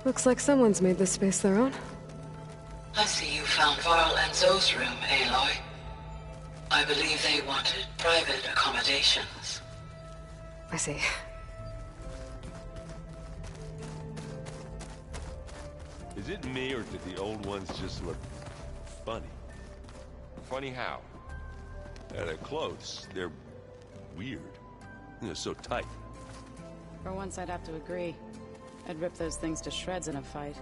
Looks like someone's made this space their own. I see you found Varl and Zoe's room, Aloy. I believe they wanted private accommodations. I see. Is it me, or did the old ones just look funny? Funny how? Their clothes, they're weird. They're so tight. For once, I'd have to agree. I'd rip those things to shreds in a fight.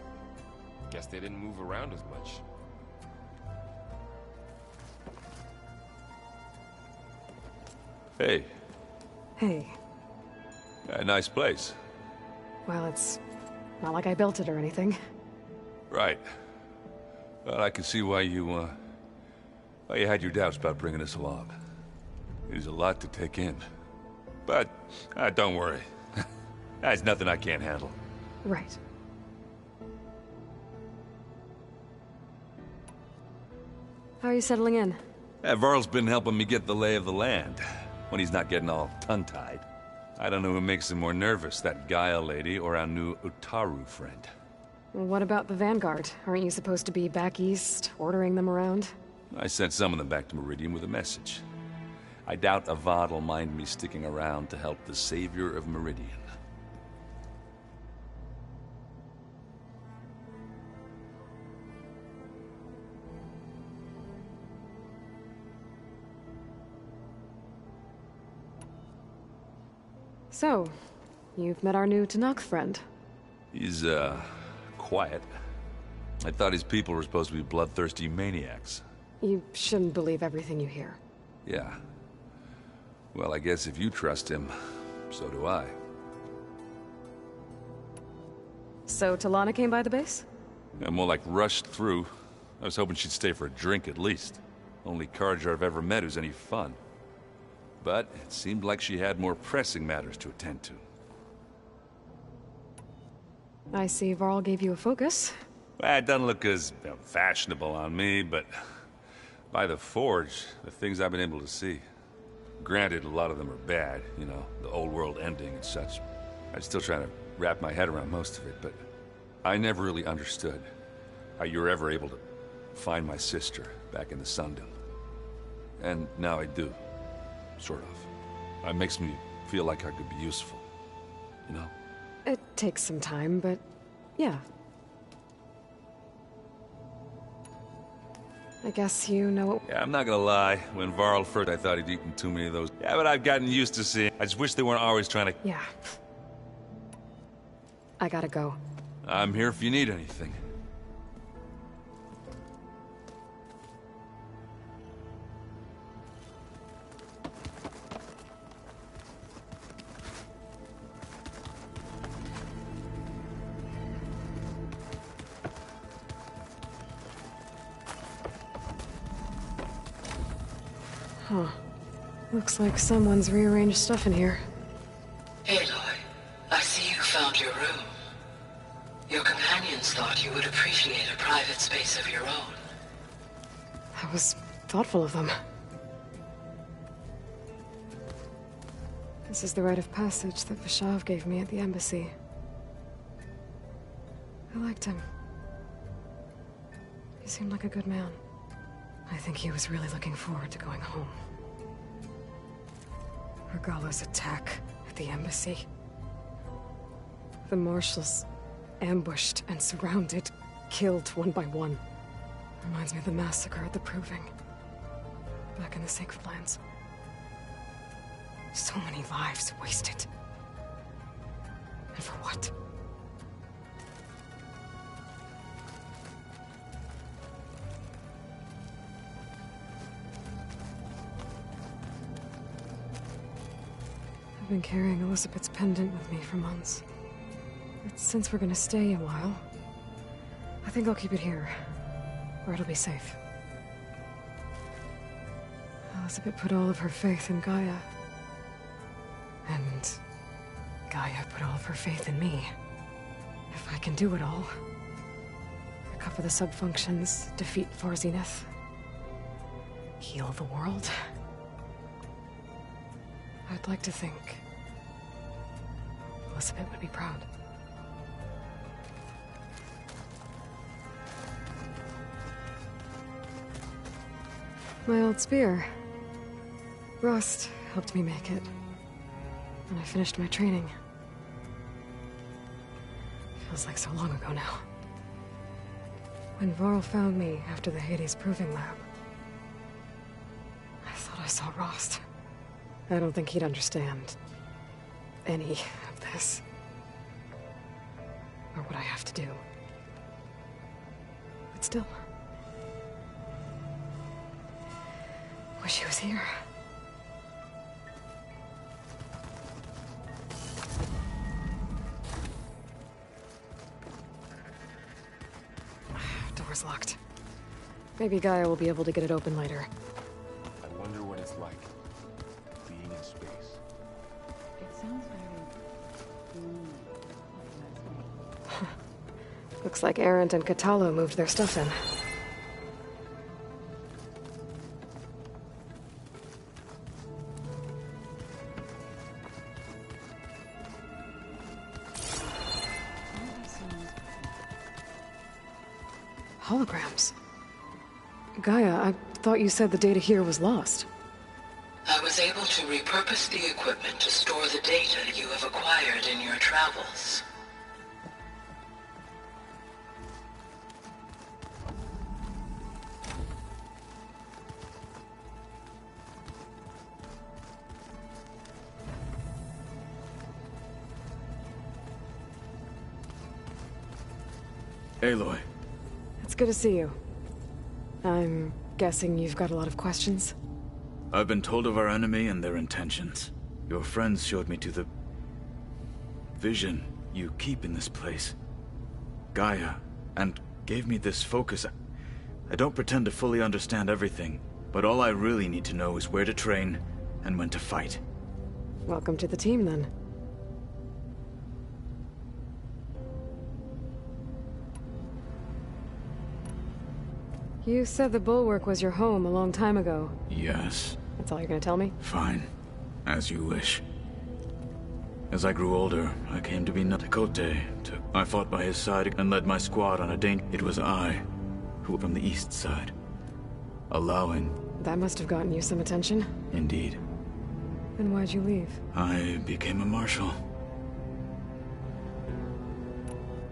Guess they didn't move around as much. Hey. Hey. A nice place. Well, it's not like I built it or anything. Right. Well, I can see why you had your doubts about bringing us along. It is a lot to take in. But, don't worry. That's nothing I can't handle. Right. How are you settling in? Varl's been helping me get the lay of the land, when he's not getting all tongue-tied. I don't know who makes him more nervous, that Gaia lady or our new Utaru friend. Well, what about the Vanguard? Aren't you supposed to be back east, ordering them around? I sent some of them back to Meridian with a message. I doubt Avad will mind me sticking around to help the savior of Meridian. So, you've met our new Tenakth friend. He's, quiet. I thought his people were supposed to be bloodthirsty maniacs. You shouldn't believe everything you hear. Yeah. Well, I guess if you trust him, so do I. So, Talana came by the base? Yeah, more like rushed through. I was hoping she'd stay for a drink at least. Only Carja I've ever met who's any fun. But it seemed like she had more pressing matters to attend to. I see Varl gave you a focus. Well, it doesn't look as fashionable on me, but by the Forge, the things I've been able to see. Granted, a lot of them are bad, you know, the old world ending and such. I'm still trying to wrap my head around most of it, but I never really understood how you were ever able to find my sister back in the Sundom. And now I do. Sort of. It makes me feel like I could be useful. You know? It takes some time, but yeah. I guess you know it. Yeah, I'm not gonna lie. When Varl first, I thought he'd eaten too many of those. Yeah, but I've gotten used to seeing. I just wish they weren't always trying to... Yeah. I gotta go. I'm here if you need anything. Huh. Looks like someone's rearranged stuff in here. Aloy, I see you found your room. Your companions thought you would appreciate a private space of your own. That was thoughtful of them. This is the rite of passage that Vashav gave me at the embassy. I liked him. He seemed like a good man. I think he was really looking forward to going home. Regala's attack at the embassy. The marshals ambushed and surrounded, killed one by one. Reminds me of the massacre at the Proving. Back in the Sacred Lands. So many lives wasted. And for what? I've been carrying Elizabeth's pendant with me for months. But since we're gonna stay a while, I think I'll keep it here, where it'll be safe. Elizabeth put all of her faith in Gaia. And Gaia put all of her faith in me. If I can do it all, recover the subfunctions, defeat Thor Zenith, heal the world, I'd like to think Elizabeth would be proud. My old spear. Rust helped me make it. And I finished my training. Feels like so long ago now. When Varl found me after the Hades Proving Lab, I thought I saw Rost. I don't think he'd understand any of this. Or what I have to do. But still. Wish he was here. Door's locked. Maybe Gaia will be able to get it open later. I wonder what it's like, being in space. It sounds very... Looks like Erend and Katalo moved their stuff in. Holograms. Gaia, I thought you said the data here was lost. I was able to repurpose the equipment to store the data you have acquired in your travels. Aloy. It's good to see you. I'm guessing you've got a lot of questions? I've been told of our enemy and their intentions. Your friends showed me to the vision you keep in this place. Gaia, and gave me this focus. I don't pretend to fully understand everything, but all I really need to know is where to train and when to fight. Welcome to the team, then. You said the Bulwark was your home a long time ago. Yes. That's all you're gonna tell me? Fine. As you wish. As I grew older, I came to be Tekotteh. I fought by his side and led my squad on a danger. It was I, who from the east side. Allowing... That must have gotten you some attention. Indeed. Then why'd you leave? I became a marshal.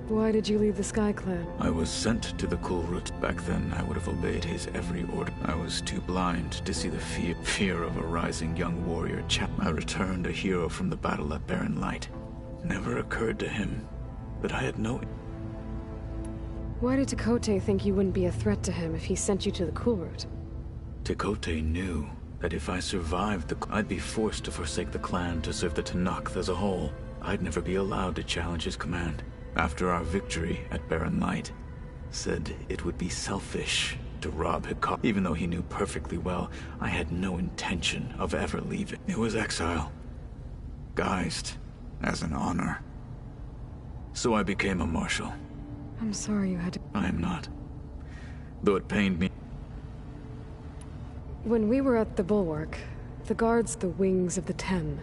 Why did you leave the Sky Clan? I was sent to the Kulrut. Back then, I would have obeyed his every order. I was too blind to see the fear of a rising young warrior chap. I returned a hero from the battle at Barren Light. Never occurred to him that I had no... Why did Tekotteh think you wouldn't be a threat to him if he sent you to the Kulrut? Tekotteh knew that if I survived, I'd be forced to forsake the clan to serve the Tenakth as a whole. I'd never be allowed to challenge his command. After our victory at Barren Light, said it would be selfish to rob Hikar. Even though he knew perfectly well I had no intention of ever leaving. It was exile, guised as an honor. So I became a marshal. I'm sorry you had to... I am not. Though it pained me. When we were at the Bulwark, the guards, the Wings of the Ten.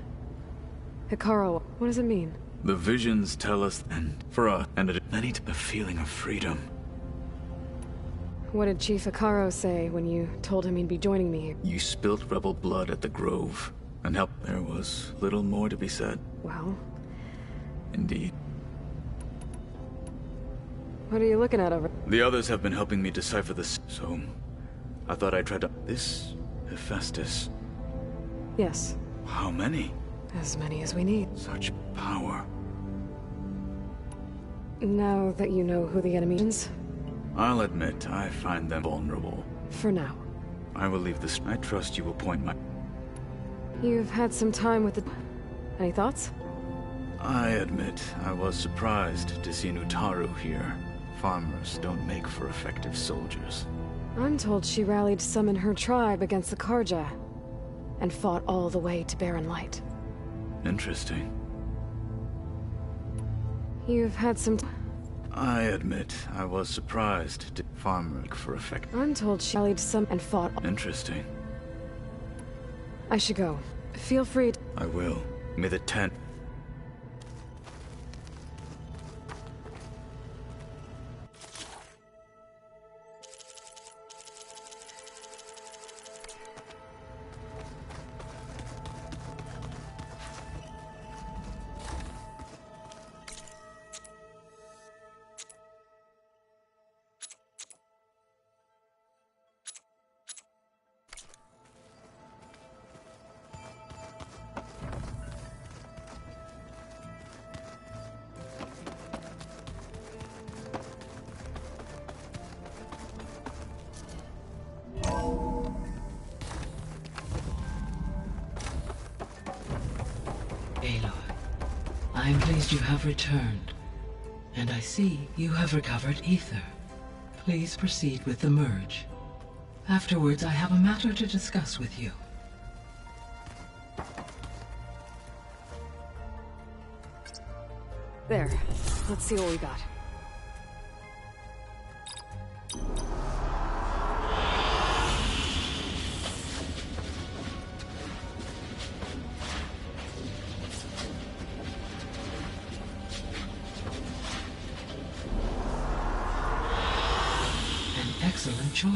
Hikaru, what does it mean? The visions tell us, and for us, and the feeling of freedom. What did Chief Hikaru say when you told him he'd be joining me here? You spilt rebel blood at the Grove, and helped. There was little more to be said. Well... Indeed. What are you looking at over? The others have been helping me decipher this, so I thought I'd try to... This Hephaestus. Yes. How many? As many as we need. Such power. Now that you know who the enemy is... I'll admit, I find them vulnerable. For now. I will leave this. I trust you will point my... You've had some time with the... Any thoughts? I admit, I was surprised to see Nutaru here. Farmers don't make for effective soldiers. I'm told she rallied some in her tribe against the Karja, and fought all the way to Barren Light. Interesting. You've had some... I admit, I was surprised to farmer for effect. I'm told she rallied some and fought... Interesting. I should go. Feel free to... I will. May the tent... Aloy, I am pleased you have returned. And I see you have recovered Ether. Please proceed with the merge. Afterwards, I have a matter to discuss with you. There. Let's see what we got. Excellent choice.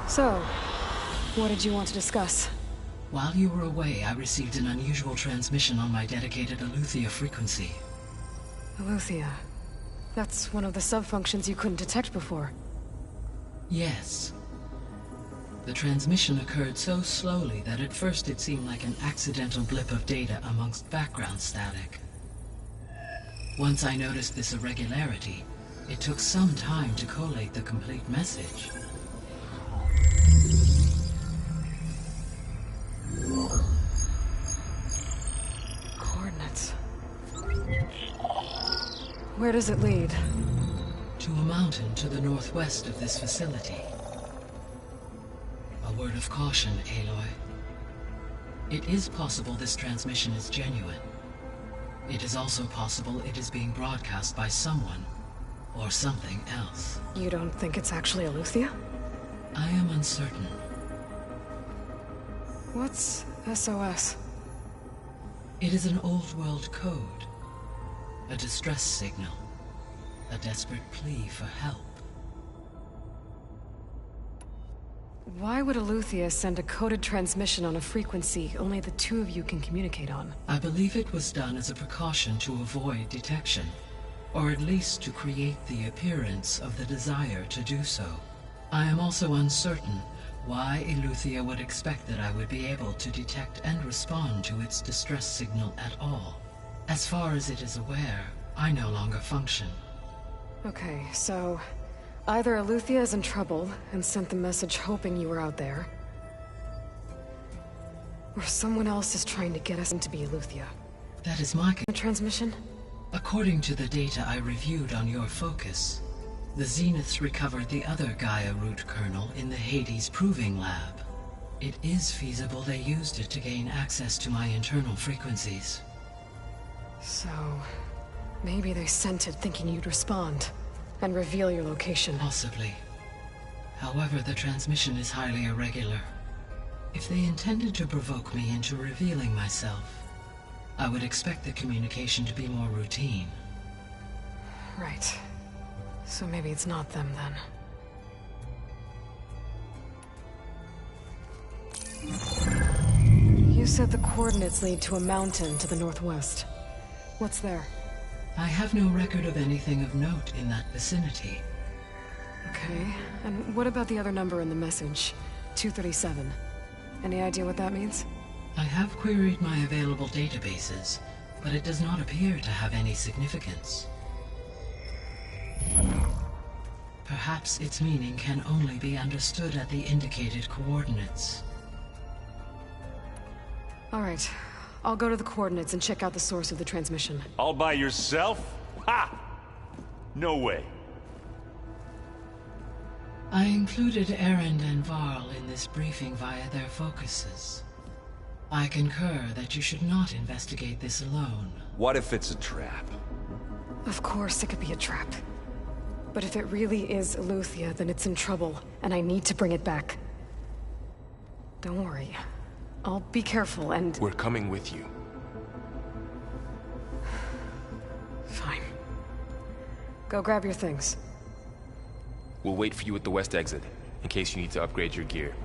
So, what did you want to discuss? While you were away, I received an unusual transmission on my dedicated Eleuthia frequency. Eleuthia. That's one of the sub-functions you couldn't detect before. Yes. The transmission occurred so slowly that at first it seemed like an accidental blip of data amongst background static. Once I noticed this irregularity, it took some time to collate the complete message. Coordinates. Where does it lead? To a mountain to the northwest of this facility. A word of caution, Aloy. It is possible this transmission is genuine. It is also possible it is being broadcast by someone or something else. You don't think it's actually Eleuthia? I am uncertain. What's SOS? It is an old world code. A distress signal. A desperate plea for help. Why would Eleuthia send a coded transmission on a frequency only the two of you can communicate on? I believe it was done as a precaution to avoid detection, or at least to create the appearance of the desire to do so. I am also uncertain why Eleuthia would expect that I would be able to detect and respond to its distress signal at all. As far as it is aware, I no longer function. Okay, so either Eleuthia is in trouble and sent the message hoping you were out there, or someone else is trying to get us into be Eleuthia. That is my transmission? According to the data I reviewed on your focus, the Zeniths recovered the other Gaia root kernel in the Hades Proving Lab. It is feasible they used it to gain access to my internal frequencies. So, maybe they sent it thinking you'd respond and reveal your location. Possibly. However, the transmission is highly irregular. If they intended to provoke me into revealing myself, I would expect the communication to be more routine. Right. So maybe it's not them then. You said the coordinates lead to a mountain to the northwest. What's there? I have no record of anything of note in that vicinity. Okay, and what about the other number in the message? 237. Any idea what that means? I have queried my available databases, but it does not appear to have any significance. Perhaps its meaning can only be understood at the indicated coordinates. All right. I'll go to the coordinates and check out the source of the transmission. All by yourself? Ha! No way. I included Erend and Varl in this briefing via their focuses. I concur that you should not investigate this alone. What if it's a trap? Of course it could be a trap. But if it really is Eleuthia, then it's in trouble, and I need to bring it back. Don't worry. I'll be careful and... We're coming with you. Fine. Go grab your things. We'll wait for you at the west exit, in case you need to upgrade your gear.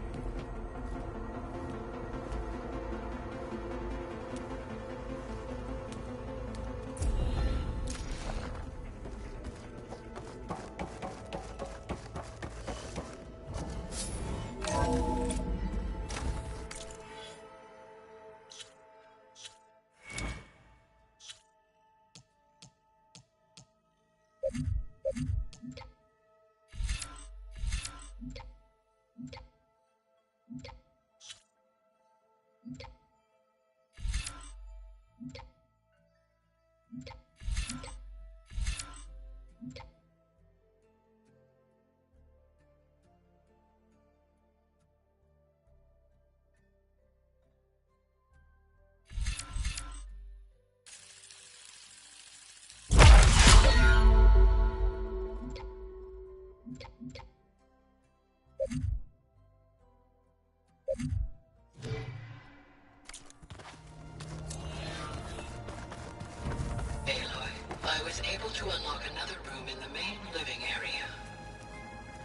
I was able to unlock another room in the main living area.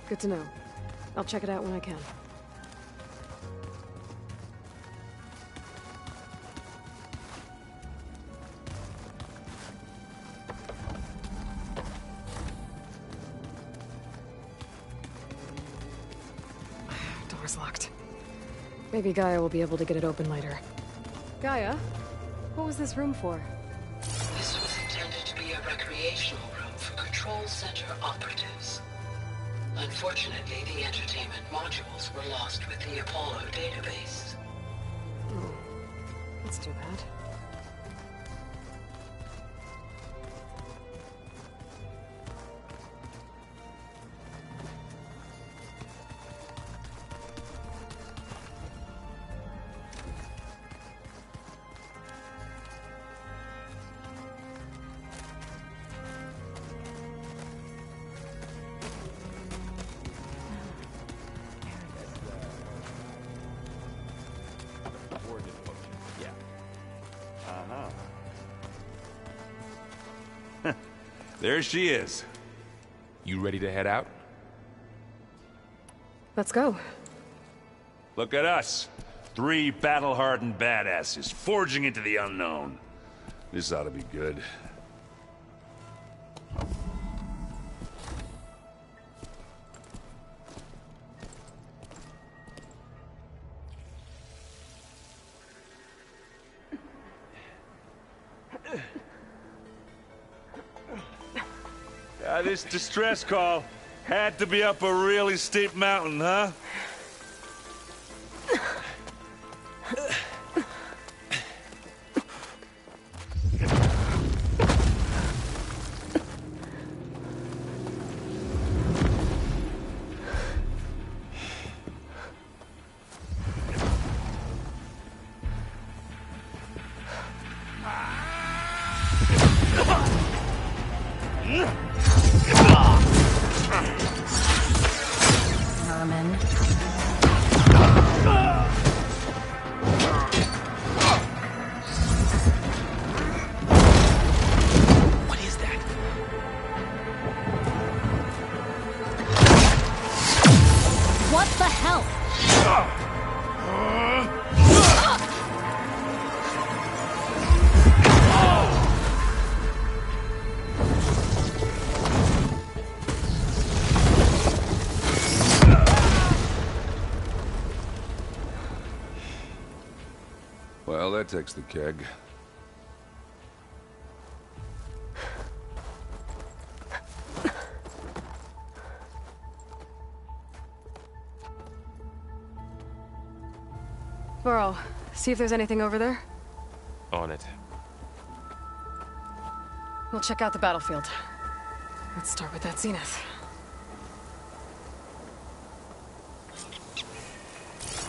Good to know. I'll check it out when I can. Door's locked. Maybe Gaia will be able to get it open later. Gaia? What was this room for? This was intended to be a recreational room for Control Center operatives. Unfortunately, the entertainment modules were lost with the Apollo database. Oh, that's too bad. There she is. You ready to head out? Let's go. Look at us. 3 battle-hardened badasses forging into the unknown. This ought to be good. This distress call had to be up a really steep mountain, huh? Herman. What is that? What the hell? Well, that takes the keg. Varl, see if there's anything over there. On it. We'll check out the battlefield. Let's start with that zenith.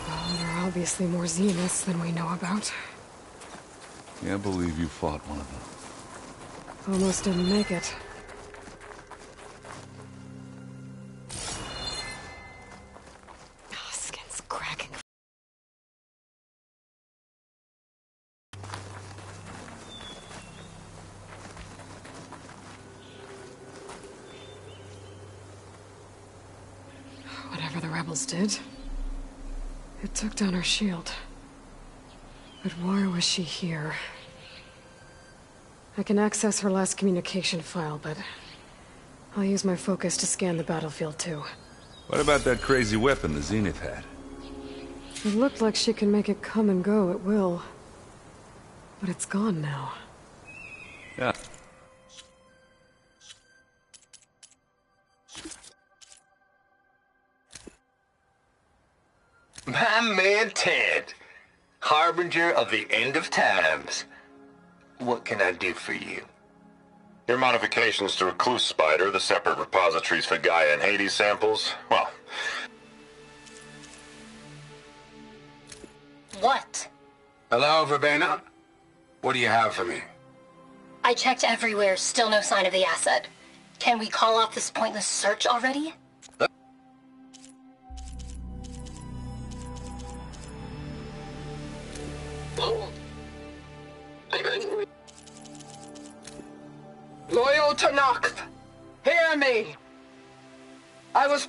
Well, there are obviously more zeniths than we know about. Can't believe you fought one of them. Almost didn't make it. Oh, skin's cracking. Whatever the rebels did, it took down her shield. But why was she here? I can access her last communication file, but I'll use my focus to scan the battlefield too. What about that crazy weapon the Zenith had? It looked like she can make it come and go at will. But it's gone now. Yeah. My man Ted, harbinger of the end of times. What can I do for you? Your modifications to Recluse Spider, the separate repositories for Gaia and Hades samples, well... What? Hello, Verbena? What do you have for me? I checked everywhere, still no sign of the asset. Can we call off this pointless search already? Loyal to Noct, hear me! I was...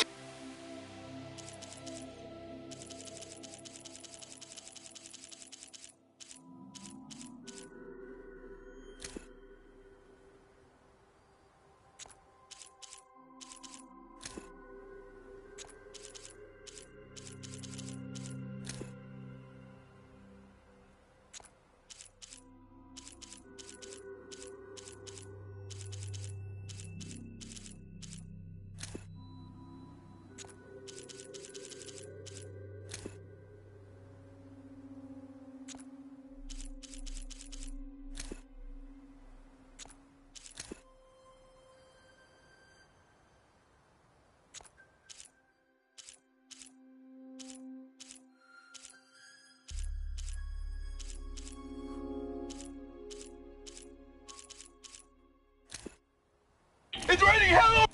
It's raining hell!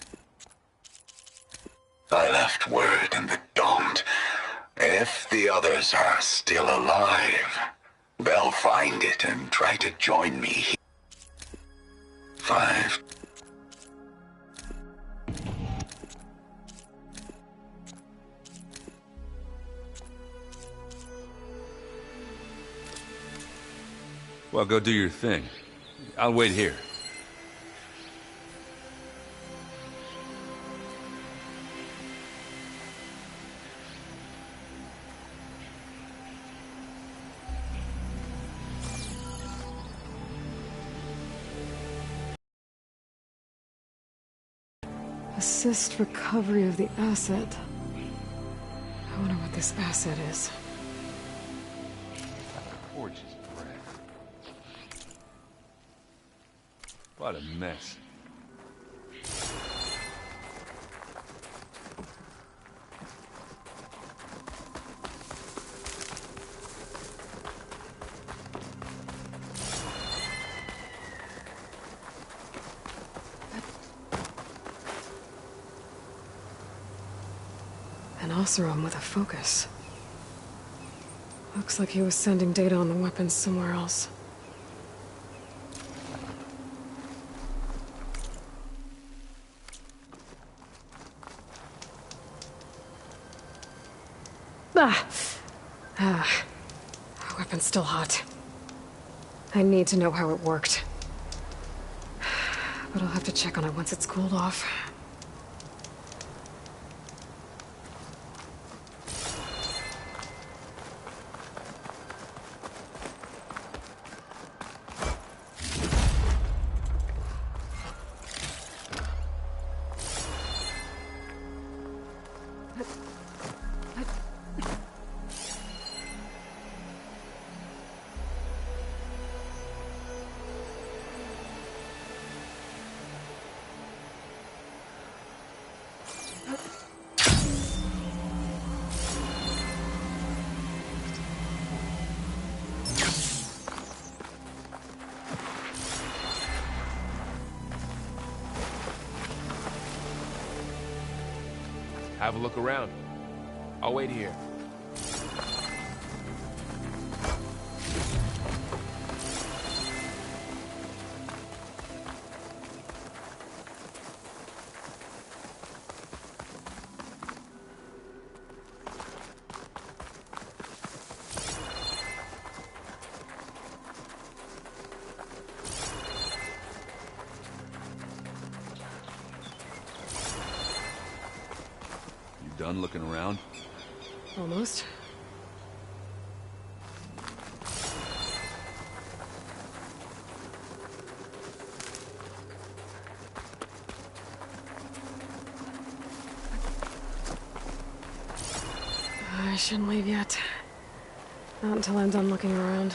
I left word in the Daunt. If the others are still alive, they'll find it and try to join me. 5, Well, go do your thing. I'll wait here. Assist recovery of the asset. I wonder what this asset is. Gorgeous bread. What a mess. An Oseram with a focus. Looks like he was sending data on the weapons somewhere else. The weapon's still hot. I need to know how it worked. But I'll have to check on it once it's cooled off. Have a look around. I'll wait here. Done looking around? Almost. I shouldn't leave yet. Not until I'm done looking around.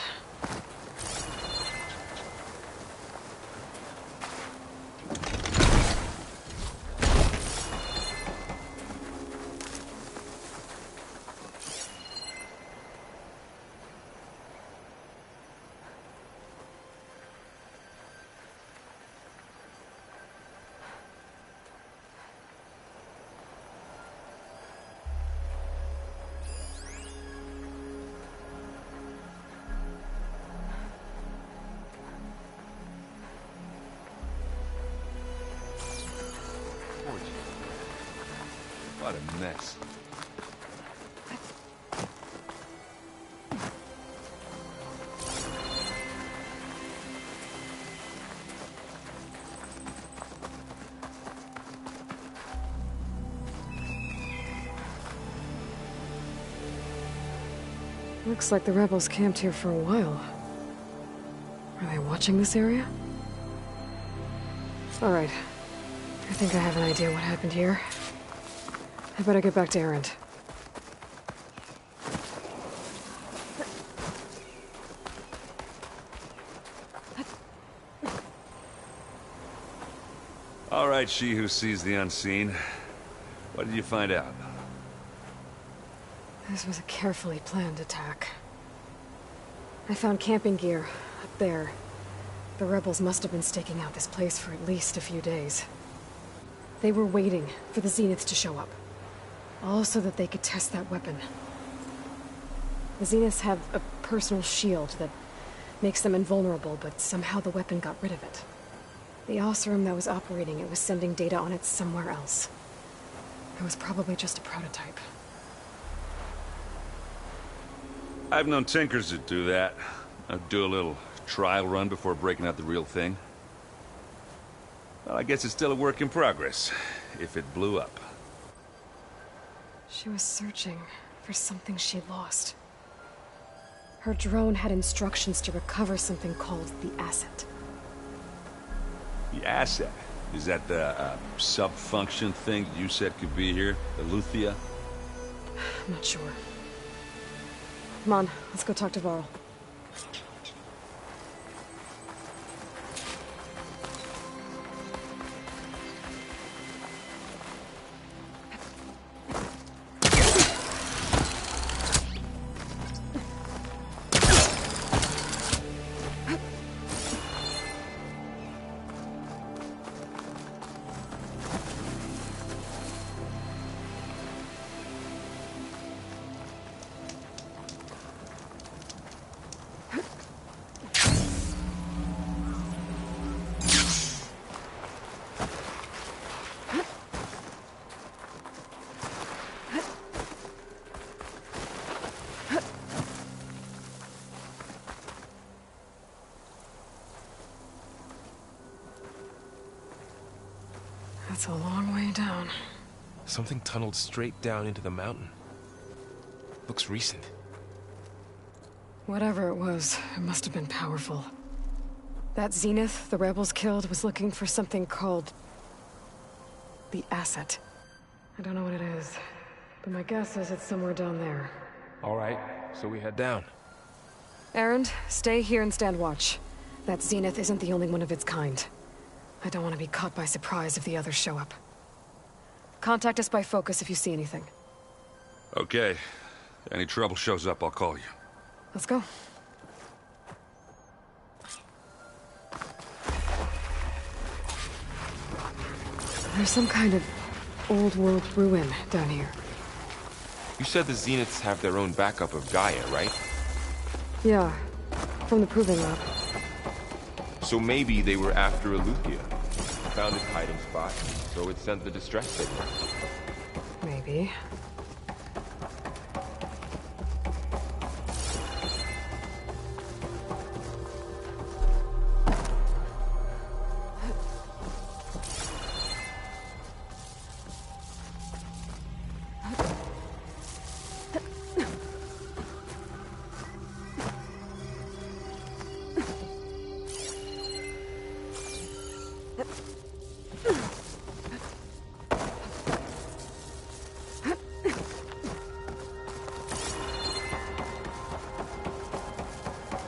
What a mess. Looks like the rebels camped here for a while. Are they watching this area? All right. I think I have an idea what happened here. I better get back to Erend. All right, she who sees the unseen. What did you find out? This was a carefully planned attack. I found camping gear up there. The rebels must have been staking out this place for at least a few days. They were waiting for the Zeniths to show up. All so that they could test that weapon. The Zeniths have a personal shield that makes them invulnerable, but somehow the weapon got rid of it. The Oseram that was operating it was sending data on it somewhere else. It was probably just a prototype. I've known tinkers that do that. I'd do a little trial run before breaking out the real thing. Well, I guess it's still a work in progress, if it blew up. She was searching for something she lost. Her drone had instructions to recover something called the asset. The asset? Is that the sub-function thing you said could be here? The Luthia? I'm not sure. Come on, let's go talk to Varl. That's a long way down. Something tunneled straight down into the mountain. Looks recent. Whatever it was, it must have been powerful. That Zenith the rebels killed was looking for something called the asset. I don't know what it is, but my guess is it's somewhere down there. All right, so we head down. Erend, stay here and stand watch. That Zenith isn't the only one of its kind. I don't want to be caught by surprise if the others show up. Contact us by focus if you see anything. Okay. Any trouble shows up, I'll call you. Let's go. There's some kind of old world ruin down here. You said the Zeniths have their own backup of Gaia, right? Yeah, from the Proving Lab. So maybe they were after Eleuthia. Found its hiding spot, so it sent the distress signal. Maybe.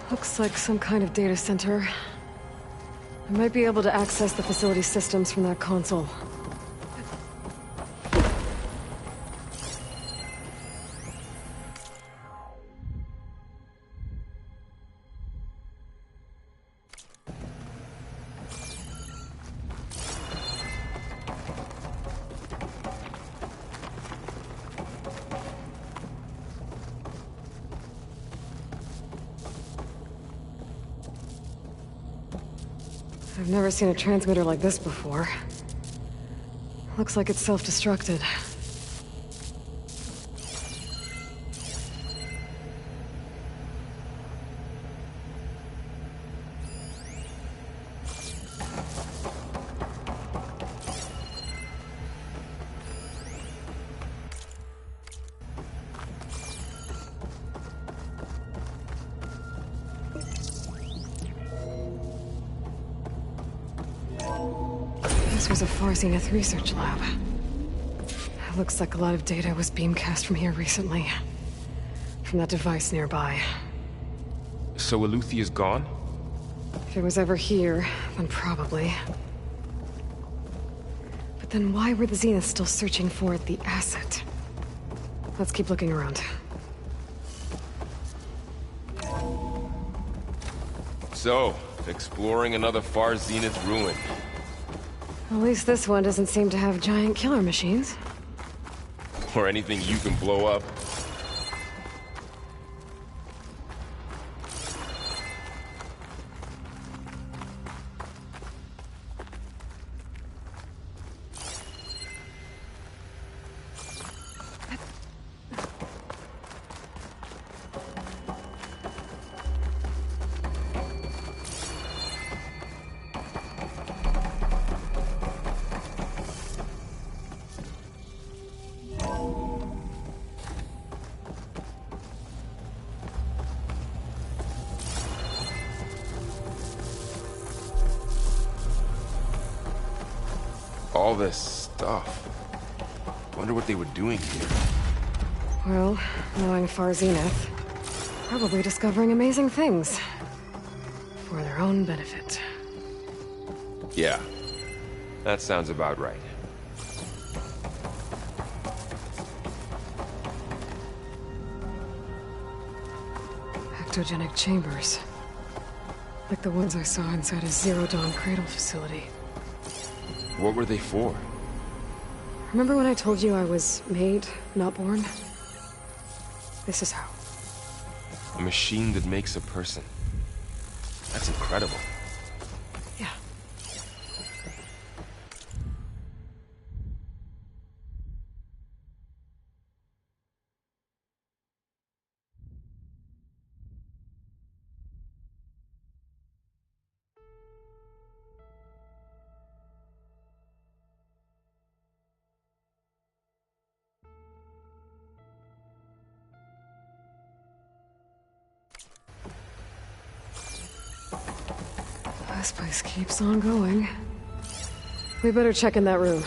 Looks like some kind of data center. I might be able to access the facility systems from that console. I've never seen a transmitter like this before. Looks like it's self-destructed. This was a Far Zenith research lab. It looks like a lot of data was beamcast from here recently. From that device nearby. So Eleuthia's gone? If it was ever here, then probably. But then why were the Zeniths still searching for the asset? Let's keep looking around. So, exploring another Far Zenith ruin. At least this one doesn't seem to have giant killer machines. Or anything you can blow up. All this stuff. Wonder what they were doing here. Well, knowing Far Zenith, probably discovering amazing things. For their own benefit. Yeah. That sounds about right. Ectogenic chambers. Like the ones I saw inside a Zero Dawn cradle facility. What were they for? Remember when I told you I was made, not born? This is how. A machine that makes a person. That's incredible. Yeah. This place keeps on going. We better check in that room.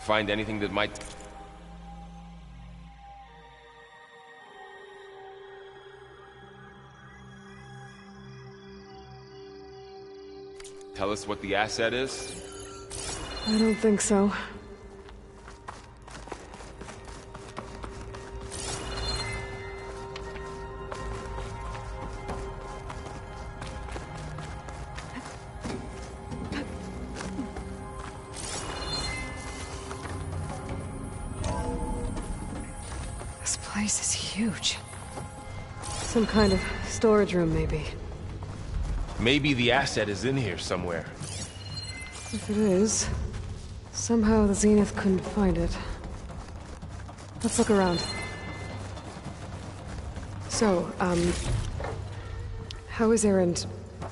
Find anything that might... tell us what the asset is? I don't think so. This place is huge. Some kind of storage room, maybe. Maybe the asset is in here somewhere. If it is, somehow the Zenith couldn't find it. Let's look around. So, how is Erend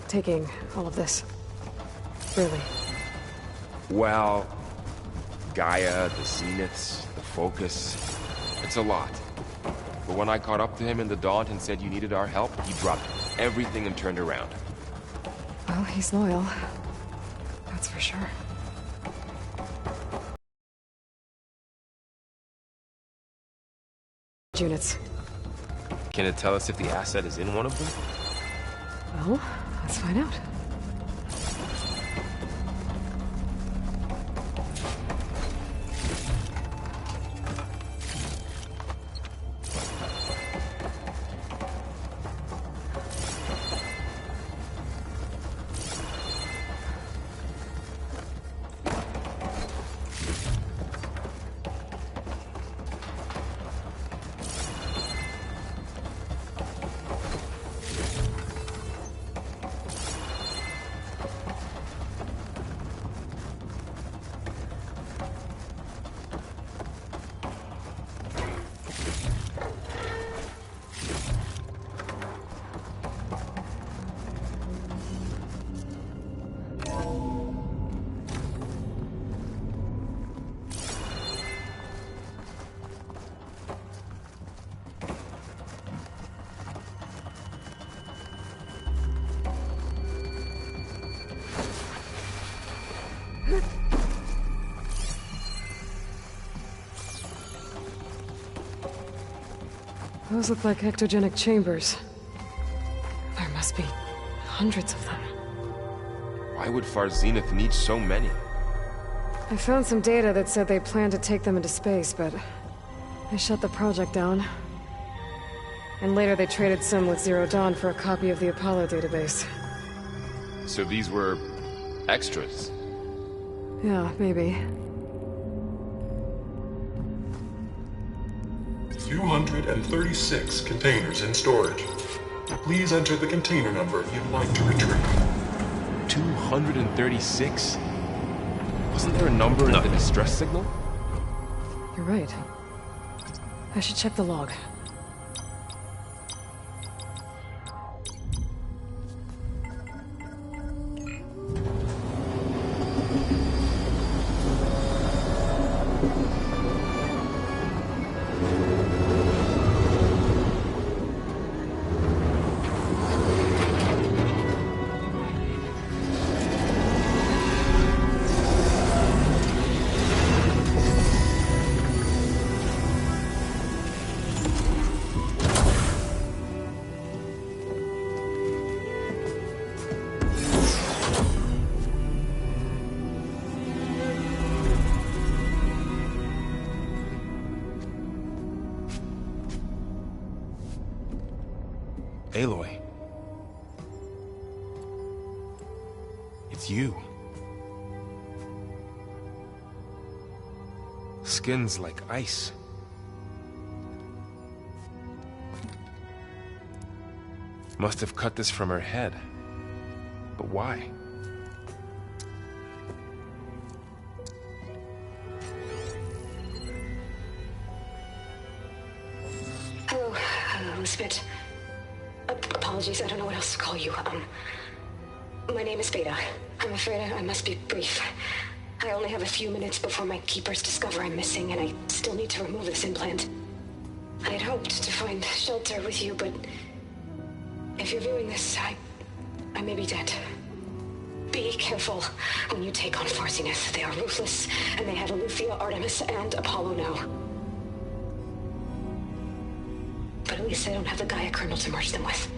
taking all of this? Really? Well, Gaia, the Zeniths, the Focus, it's a lot. But when I caught up to him in the Daunt and said you needed our help, he dropped everything and turned around. Well, he's loyal. That's for sure. Units. Can it tell us if the asset is in one of them? Well, let's find out. Those look like ectogenic chambers. There must be hundreds of them. Why would Far Zenith need so many? I found some data that said they planned to take them into space, but they shut the project down. And later they traded some with Zero Dawn for a copy of the Apollo database. So these were extras? Yeah, maybe. 236 containers in storage. Please enter the container number you'd like to retrieve. 236? Wasn't there a number in the distress signal? You're right. I should check the log. Aloy. It's you. Skin's like ice. Must have cut this from her head. But why? Hello, Spit. Apologies, I don't know what else to call you. My name is Beta. I'm afraid I must be brief. I only have a few minutes before my keepers discover I'm missing, and I still need to remove this implant. I had hoped to find shelter with you, but if you're viewing this, I may be dead. Be careful when you take on Far Zenith. They are ruthless, and they have Alethea, Artemis, and Apollo now. But at least I don't have the Gaia kernel to merge them with.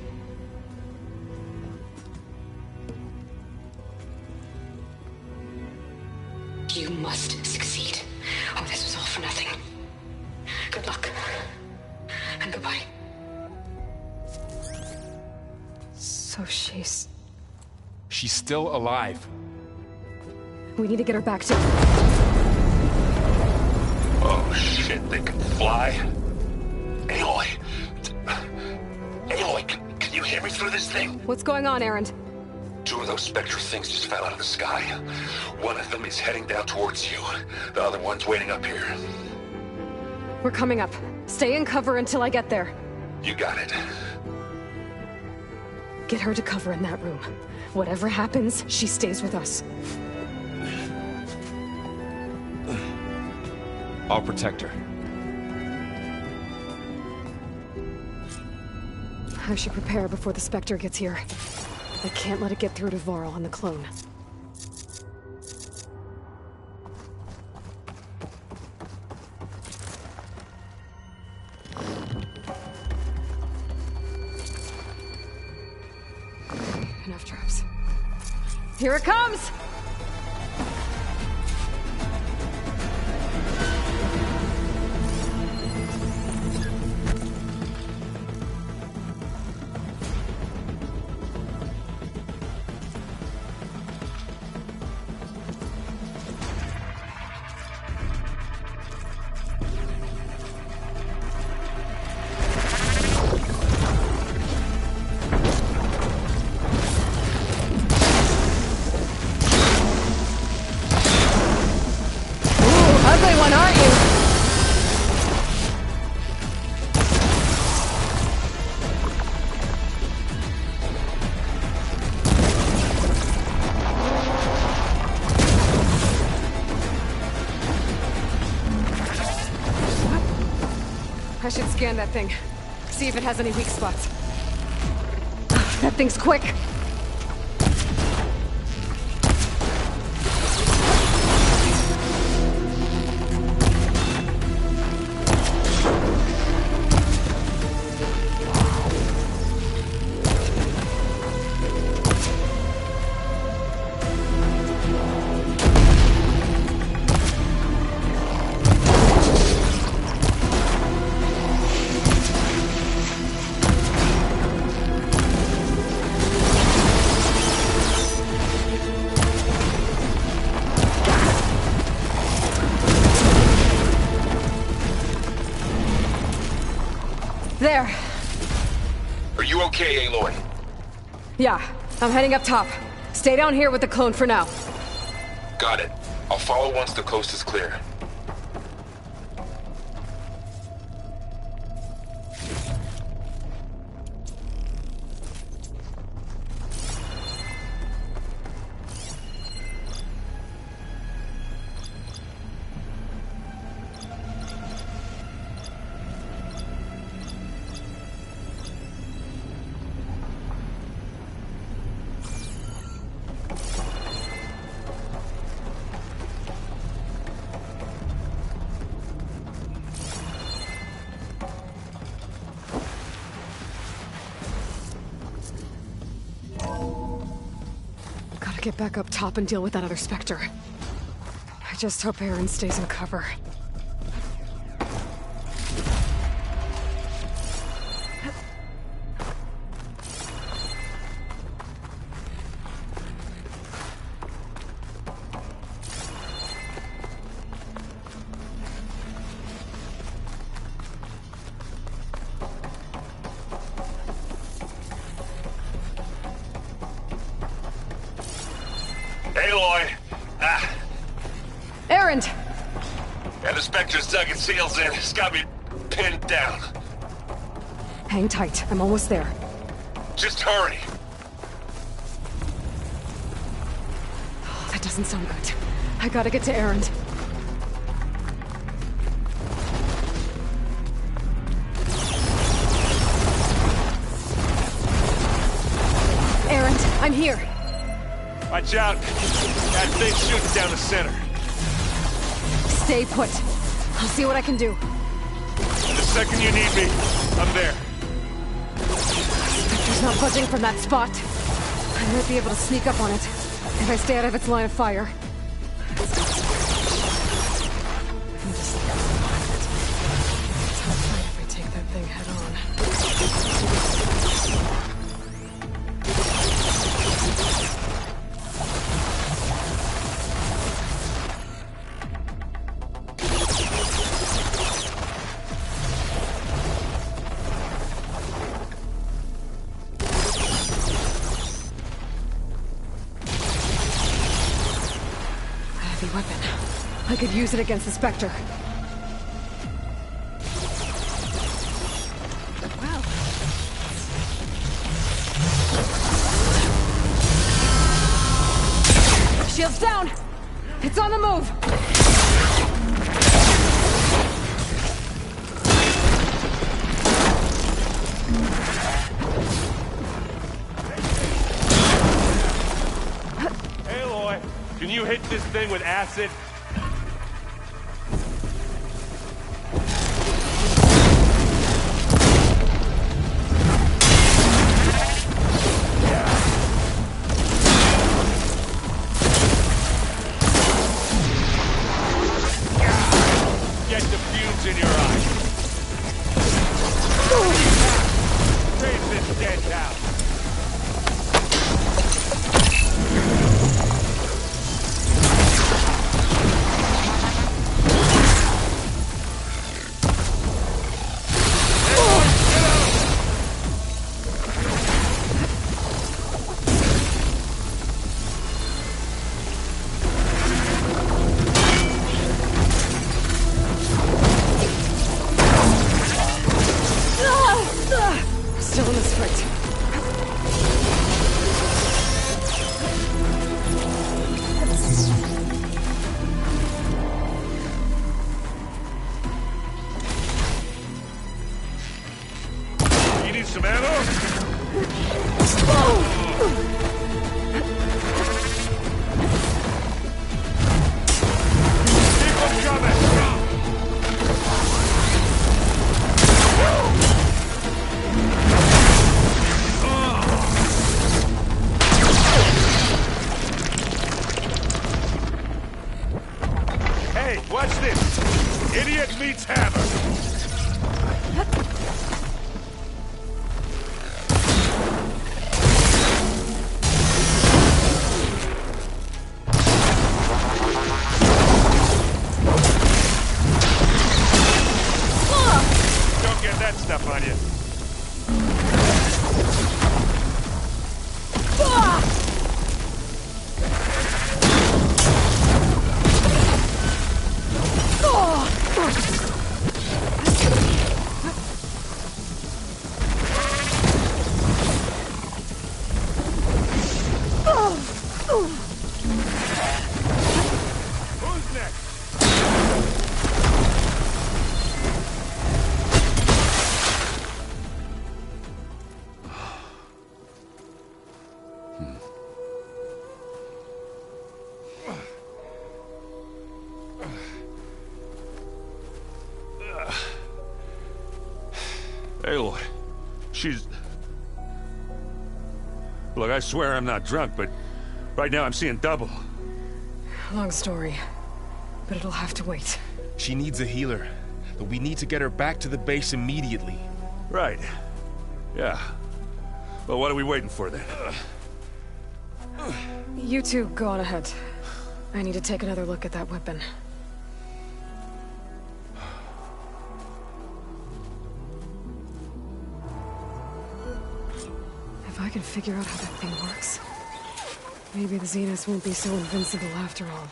You must succeed, or this was all for nothing. Good luck. And goodbye. So she's still alive. We need to get her back to... Oh shit, they can fly? Aloy! Aloy, can you hear me through this thing? What's going on, Erend? 2 of those Spectre things just fell out of the sky. One of them is heading down towards you. The other one's waiting up here. We're coming up. Stay in cover until I get there. You got it. Get her to cover in that room. Whatever happens, she stays with us. I'll protect her. I should prepare before the Spectre gets here. I can't let it get through to Varl and the clone. Enough traps. Here it comes! I should scan that thing. See if it has any weak spots. That thing's quick! there. Are you okay, Aloy? Yeah, I'm heading up top. Stay down here with the clone for now. Got it. I'll follow once the coast is clear. Get back up top and deal with that other Spectre. I just hope Aaron stays in cover. Erend! Yeah, the Spectre's dug its heels in. It's got me pinned down. Hang tight. I'm almost there. Just hurry. Oh, that doesn't sound good. I gotta get to Erend. Erend, I'm here. Watch out. That thing's shooting down the center. Stay put. I'll see what I can do. The second you need me, I'm there. Spectre's not budging from that spot. I might be able to sneak up on it if I stay out of its line of fire. If we take that thing head on. Weapon. I could use it against the Spectre. Well. Shield's down! It's on the move! Can you hit this thing with acid? Get the fumes in your eyes. Raise this dead down. Still in the sprint. You need some ammo? Keep them coming! Hey, watch this! Idiot meets hammer! She's... Look, I swear I'm not drunk, but right now I'm seeing double. Long story, but it'll have to wait. She needs a healer, but we need to get her back to the base immediately. Right. Yeah. Well, what are we waiting for then? You two go on ahead. I need to take another look at that weapon. If I can figure out how that thing works, maybe the Zeniths won't be so invincible after all.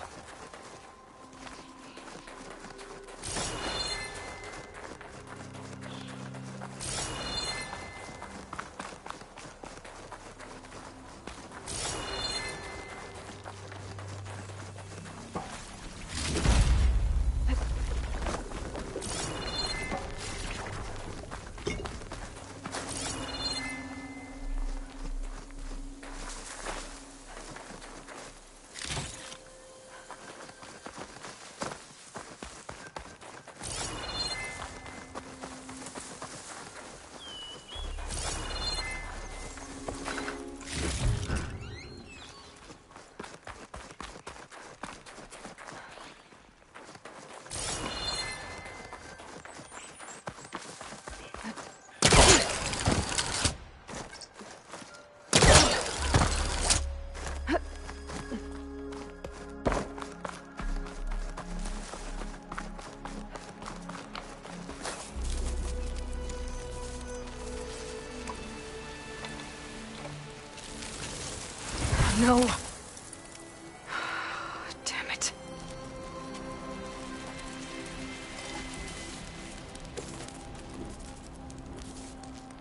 No. Damn it.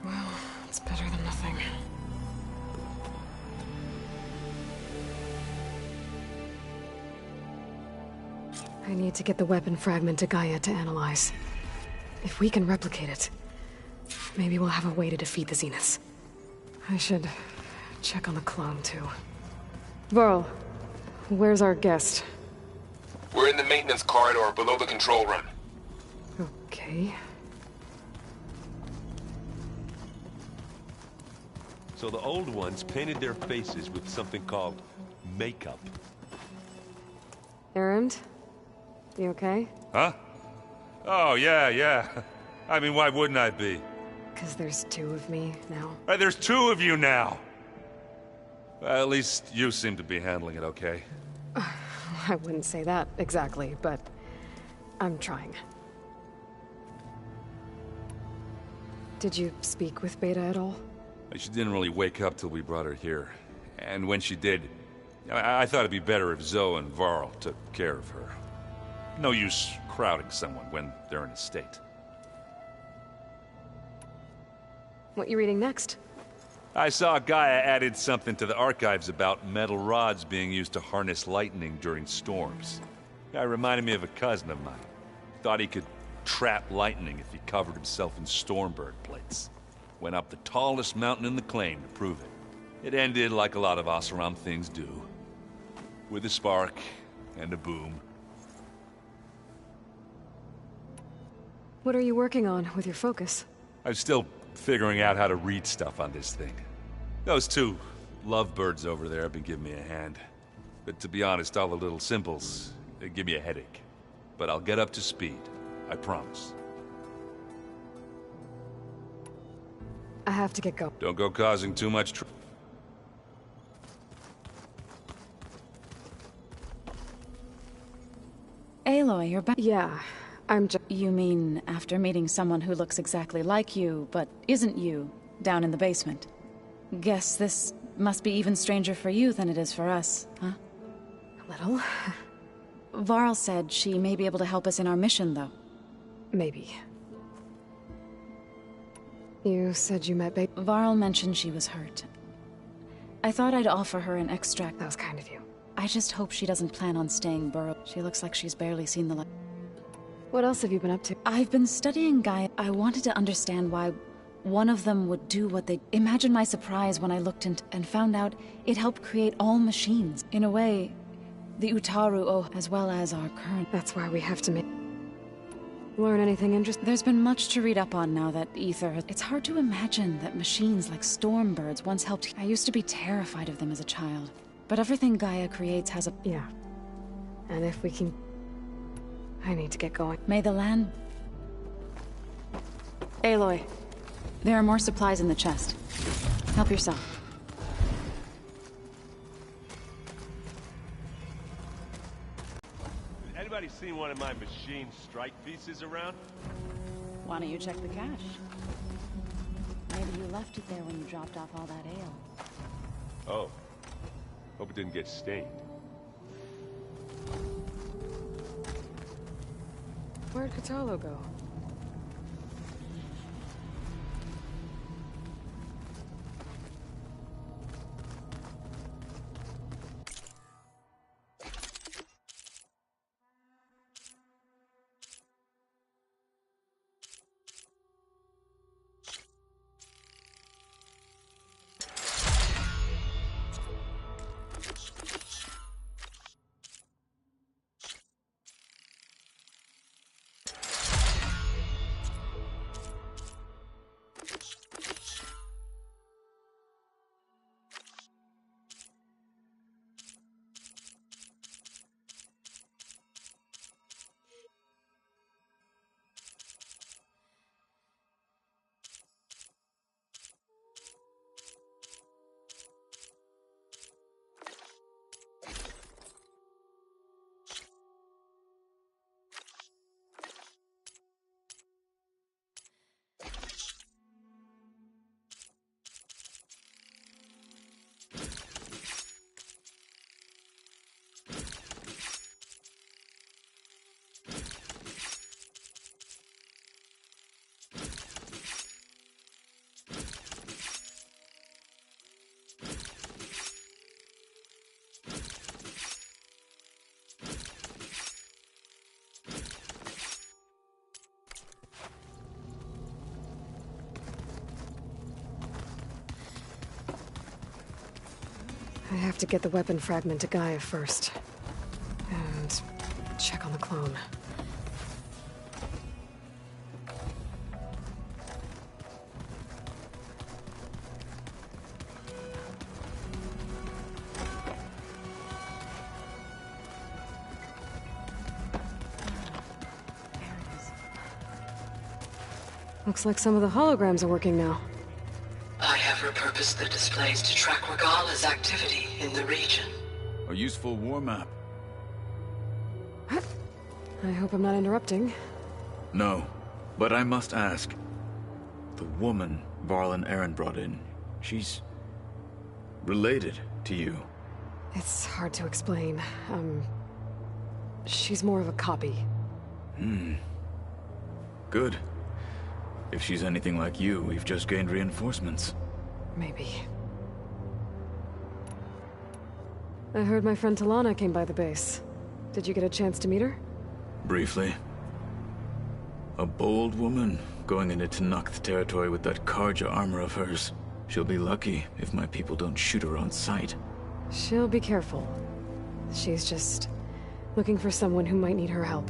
Well, it's better than nothing. I need to get the weapon fragment to Gaia to analyze. If we can replicate it, maybe we'll have a way to defeat the Zeniths. I should check on the clone, too. Varl, where's our guest? We're in the maintenance corridor below the control room. Okay. So the old ones painted their faces with something called makeup. Erend? You okay? Huh? Oh, yeah. I mean, why wouldn't I be? 'Cause there's two of me now. Right, there's two of you now! Well, at least you seem to be handling it okay. I wouldn't say that exactly, but I'm trying. Did you speak with Beta at all? She didn't really wake up till we brought her here. And when she did, I thought it'd be better if Zoe and Varl took care of her. No use crowding someone when they're in a state. What you reading next? I saw Gaia added something to the archives about metal rods being used to harness lightning during storms. Guy reminded me of a cousin of mine. Thought he could trap lightning if he covered himself in Stormbird plates. Went up the tallest mountain in the claim to prove it. It ended like a lot of Oseram things do. With a spark and a boom. What are you working on with your focus? I'm still figuring out how to read stuff on this thing. Those two lovebirds over there have been giving me a hand. But to be honest, all the little symbols, they give me a headache. But I'll get up to speed, I promise. I have to get going. Don't go causing too much trouble. Aloy, you're back. Yeah, I'm just... You mean after meeting someone who looks exactly like you, but isn't you, down in the basement? Guess this must be even stranger for you than it is for us, huh? A little. Varl said she may be able to help us in our mission, though. Maybe. You said you met Varl mentioned she was hurt. I thought I'd offer her an extract. That was kind of you. I just hope she doesn't plan on staying burrowed. She looks like she's barely seen the light. What else have you been up to? I've been studying Gaia. I wanted to understand why one of them would do what they... Imagine my surprise when I looked into and found out it helped create all machines. In a way, the Utaru owe as well as our current... That's why we have to make... Learn anything interesting? There's been much to read up on now that Ether... It's hard to imagine that machines like Stormbirds once helped... I used to be terrified of them as a child. But everything Gaia creates has a... Yeah. And if we can... I need to get going. May the land... Aloy. There are more supplies in the chest. Help yourself. Anybody seen one of my machine strike pieces around? Why don't you check the cache? Maybe you left it there when you dropped off all that ale. Oh. Hope it didn't get stained. Where'd Kotallo go? I have to get the weapon fragment to Gaia first. And check on the clone. Looks like some of the holograms are working now. I have repurposed the displays to track Regala's activity in the region. A useful war map. I hope I'm not interrupting. No, but I must ask. The woman Varl and Erend brought in, she's... related to you. It's hard to explain. She's more of a copy. Good. If she's anything like you, we've just gained reinforcements. Maybe. I heard my friend Talana came by the base. Did you get a chance to meet her? Briefly. A bold woman, going into Tenakth territory with that Karja armor of hers. She'll be lucky if my people don't shoot her on sight. She'll be careful. She's just looking for someone who might need her help.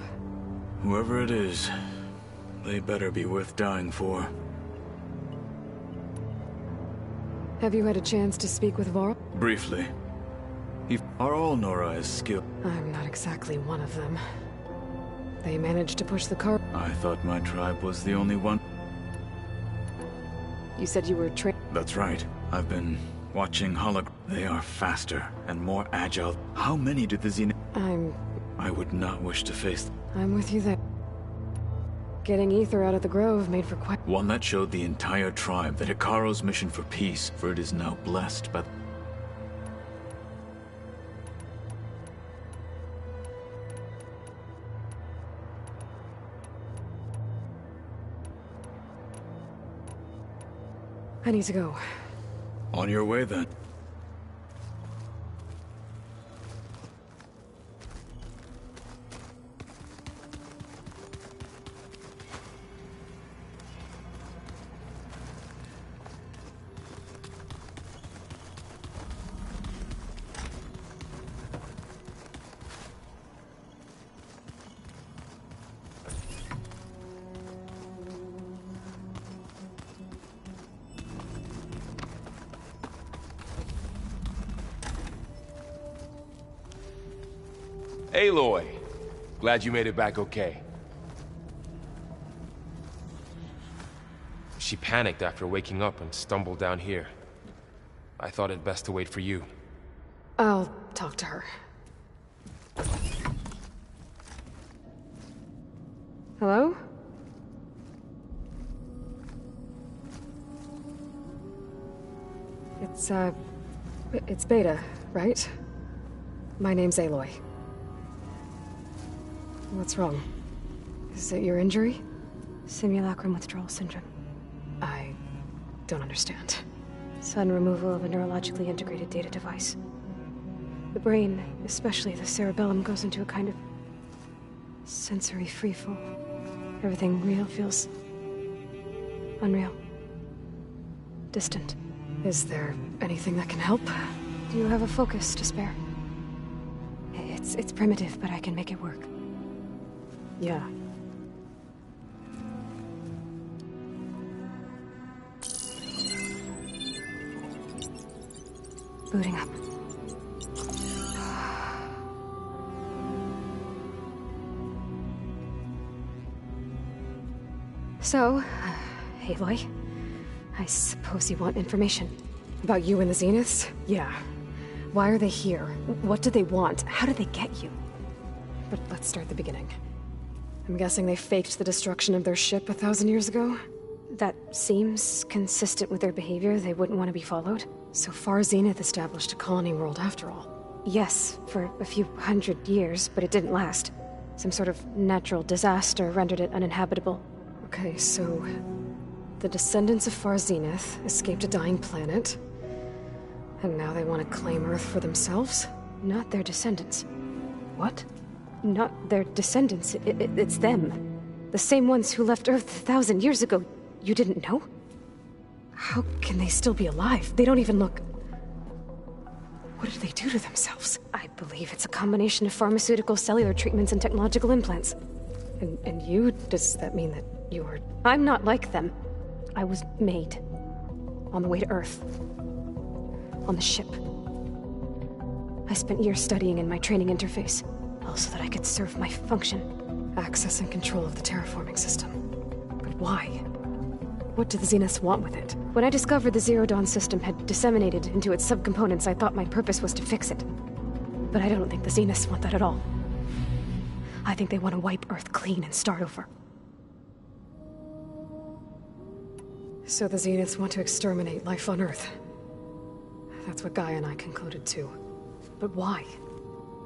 Whoever it is, they better be worth dying for. Have you had a chance to speak with Varl? Briefly. Are all Norai's skilled? I'm not exactly one of them. They managed to push the car. I thought my tribe was the only one. You said you were trained. That's right. I've been watching They are faster and more agile. How many do the Xena... I would not wish to face... I'm with you there. Getting Ether out of the Grove made for quite... One that showed the entire tribe that Hekarro's mission for peace, for it is now blessed by... I need to go. On your way, then. Aloy, glad you made it back okay. She panicked after waking up and stumbled down here. I thought it best to wait for you. I'll talk to her. Hello? It's Beta, right? My name's Aloy. What's wrong? Is it your injury? Simulacrum withdrawal syndrome. I don't understand. Sudden removal of a neurologically integrated data device. The brain, especially the cerebellum, goes into a kind of sensory freefall. Everything real feels unreal. Distant. Is there anything that can help? Do you have a focus to spare? It's primitive, but I can make it work. Yeah. Booting up. So, Aloy, I suppose you want information. About you and the Zeniths? Yeah. Why are they here? What do they want? How did they get you? But let's start at the beginning. I'm guessing they faked the destruction of their ship 1,000 years ago? That seems consistent with their behavior. They wouldn't want to be followed. So Far Zenith established a colony world after all. Yes, for a few hundred years, but it didn't last. Some sort of natural disaster rendered it uninhabitable. Okay, so the descendants of Far Zenith escaped a dying planet, and now they want to claim Earth for themselves? Not their descendants. What? Not their descendants. It's them. The same ones who left Earth 1,000 years ago. You didn't know? How can they still be alive? They don't even look... What did they do to themselves? I believe it's a combination of pharmaceutical, cellular treatments, and technological implants. And you? Does that mean that you're... I'm not like them. I was made. On the way to Earth. On the ship. I spent years studying in my training interface, all so that I could serve my function. Access and control of the terraforming system. But why? What do the Zeniths want with it? When I discovered the Zero Dawn system had disseminated into its subcomponents, I thought my purpose was to fix it. But I don't think the Zeniths want that at all. I think they want to wipe Earth clean and start over. So the Zeniths want to exterminate life on Earth. That's what Gaia and I concluded too. But why?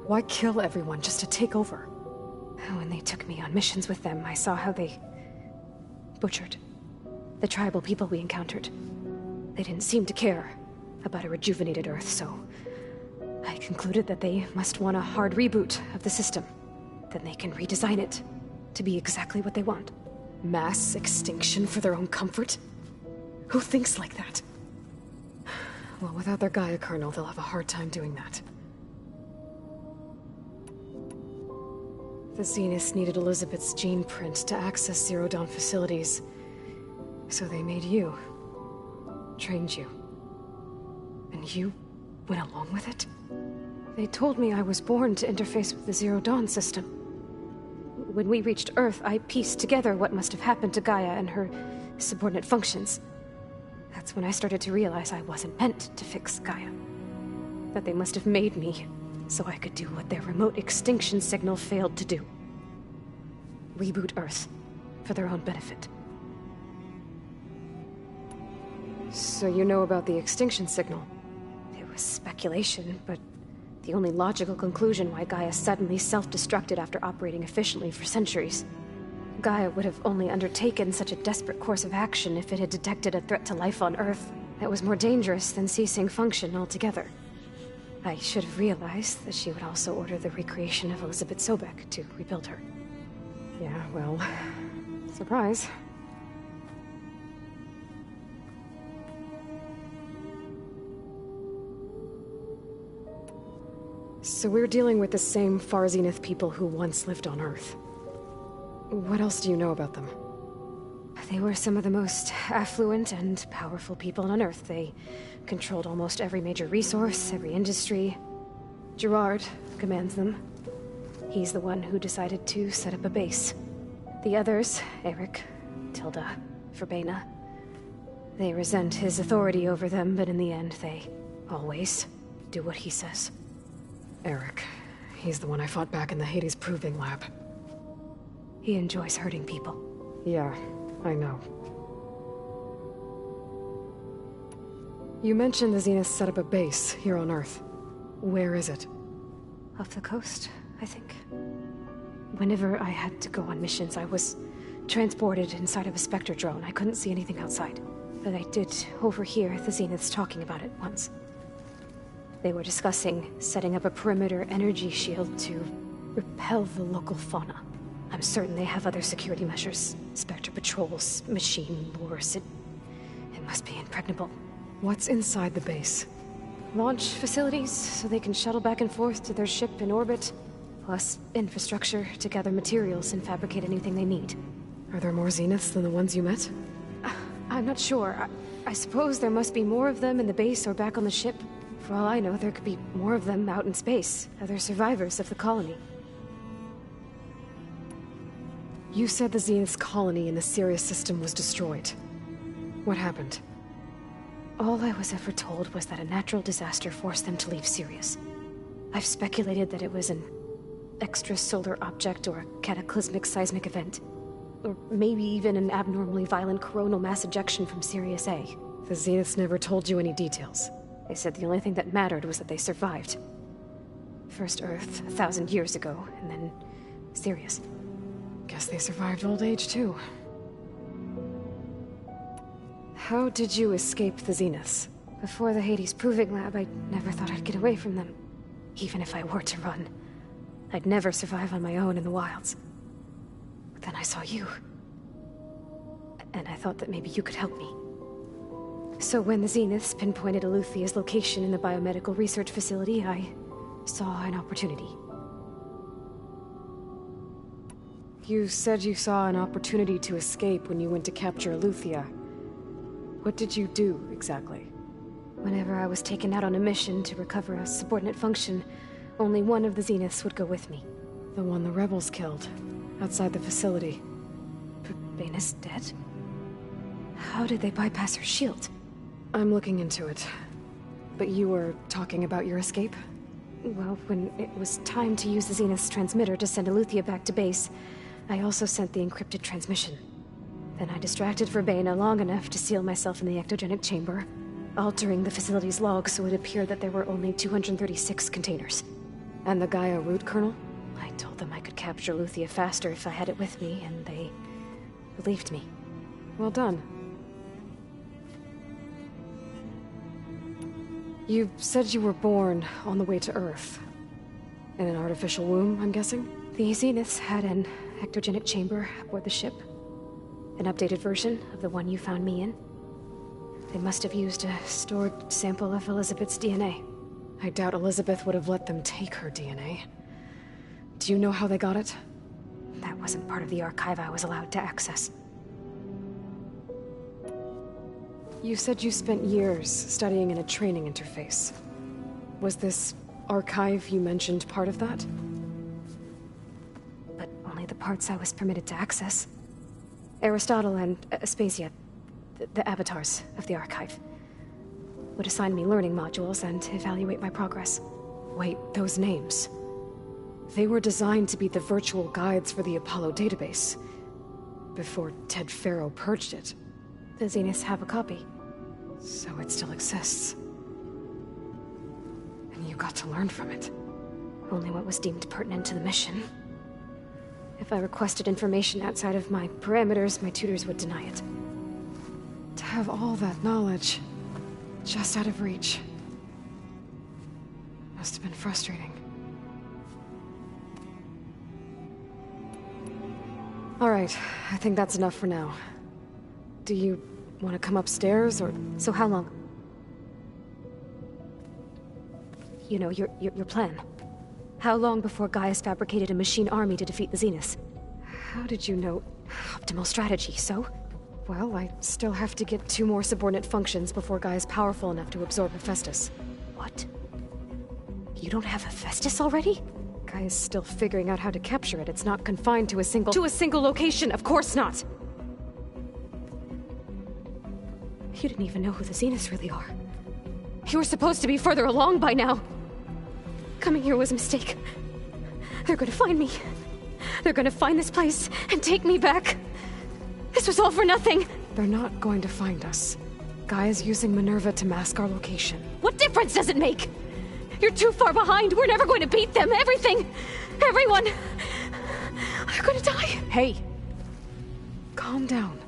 Why kill everyone just to take over? When they took me on missions with them, I saw how they... butchered the tribal people we encountered. They didn't seem to care about a rejuvenated Earth, so... I concluded that they must want a hard reboot of the system. Then they can redesign it to be exactly what they want. Mass extinction for their own comfort? Who thinks like that? Well, without their Gaia kernel, they'll have a hard time doing that. The Zeniths needed Elizabeth's gene print to access Zero Dawn facilities. So they made you. Trained you. And you went along with it? They told me I was born to interface with the Zero Dawn system. When we reached Earth, I pieced together what must have happened to Gaia and her subordinate functions. That's when I started to realize I wasn't meant to fix Gaia. That they must have made me so I could do what their remote extinction signal failed to do. Reboot Earth for their own benefit. So you know about the extinction signal? It was speculation, but the only logical conclusion why Gaia suddenly self-destructed after operating efficiently for centuries. Gaia would have only undertaken such a desperate course of action if it had detected a threat to life on Earth that was more dangerous than ceasing function altogether. I should have realized that she would also order the recreation of Elizabeth Sobek to rebuild her. Yeah, well... surprise. So we're dealing with the same Far Zenith people who once lived on Earth. What else do you know about them? They were some of the most affluent and powerful people on Earth. They controlled almost every major resource, every industry. Gerard commands them. He's the one who decided to set up a base. The others, Eric, Tilda, Verbena, they resent his authority over them, but in the end, they always do what he says. Eric. He's the one I fought back in the Hades Proving Lab. He enjoys hurting people. Yeah, I know. You mentioned the Zeniths set up a base here on Earth. Where is it? Off the coast, I think. Whenever I had to go on missions, I was transported inside of a Spectre drone. I couldn't see anything outside. But I did overhear the Zeniths talking about it once. They were discussing setting up a perimeter energy shield to repel the local fauna. I'm certain they have other security measures. Spectre patrols, machine lures. It must be impregnable. What's inside the base? Launch facilities, so they can shuttle back and forth to their ship in orbit. Plus infrastructure to gather materials and fabricate anything they need. Are there more Zeniths than the ones you met? I'm not sure. I suppose there must be more of them in the base or back on the ship. For all I know, there could be more of them out in space, other survivors of the colony. You said the Zenith's colony in the Sirius system was destroyed. What happened? All I was ever told was that a natural disaster forced them to leave Sirius. I've speculated that it was an extrasolar object or a cataclysmic seismic event. Or maybe even an abnormally violent coronal mass ejection from Sirius A. The Zeniths never told you any details. They said the only thing that mattered was that they survived. First Earth, 1,000 years ago, and then Sirius. Guess they survived old age, too. How did you escape the Zeniths? Before the Hades Proving Lab, I never thought I'd get away from them. Even if I were to run. I'd never survive on my own in the wilds. But then I saw you. And I thought that maybe you could help me. So when the Zeniths pinpointed Eluthia's location in the biomedical research facility, I saw an opportunity. You said you saw an opportunity to escape when you went to capture Eluthia. What did you do, exactly? Whenever I was taken out on a mission to recover a subordinate function, only one of the Zeniths would go with me. The one the rebels killed, outside the facility. Verbena's dead? How did they bypass her shield? I'm looking into it. But you were talking about your escape? Well, when it was time to use the Zenith's transmitter to send Eluthia back to base, I also sent the encrypted transmission. Then I distracted Verbena long enough to seal myself in the ectogenic chamber, altering the facility's log so it appeared that there were only 236 containers. And the Gaia root kernel? I told them I could capture Eluthia faster if I had it with me, and they believed me. Well done. You said you were born on the way to Earth. In an artificial womb, I'm guessing? The Zeniths had an ectogenic chamber aboard the ship. An updated version of the one you found me in. They must have used a stored sample of Elizabeth's DNA. I doubt Elizabeth would have let them take her DNA. Do you know how they got it? That wasn't part of the archive I was allowed to access. You said you spent years studying in a training interface. Was this archive you mentioned part of that? But only the parts I was permitted to access. Aristotle and Aspasia, the avatars of the archive, would assign me learning modules and evaluate my progress. Wait, those names. They were designed to be the virtual guides for the Apollo database, before Ted Faro purged it. The Zeniths have a copy. So it still exists. And you got to learn from it. Only what was deemed pertinent to the mission. If I requested information outside of my parameters, my tutors would deny it. To have all that knowledge, just out of reach, must have been frustrating. All right, I think that's enough for now. Do you want to come upstairs, or... So how long? You know, your plan. How long before Gaia's fabricated a machine army to defeat the Zeniths? How did you know? Optimal strategy, so? Well, I still have to get 2 more subordinate functions before Gaia's powerful enough to absorb Hephaestus. What? You don't have Hephaestus already? Gaia's still figuring out how to capture it. It's not confined to a single location, of course not! You didn't even know who the Zeniths really are. You were supposed to be further along by now. Coming here was a mistake. They're gonna find me. They're gonna find this place and take me back. This was all for nothing. They're not going to find us. Gaia's using Minerva to mask our location. What difference does it make? You're too far behind. We're never going to beat them. Everything. Everyone. They're gonna die. Hey. Calm down.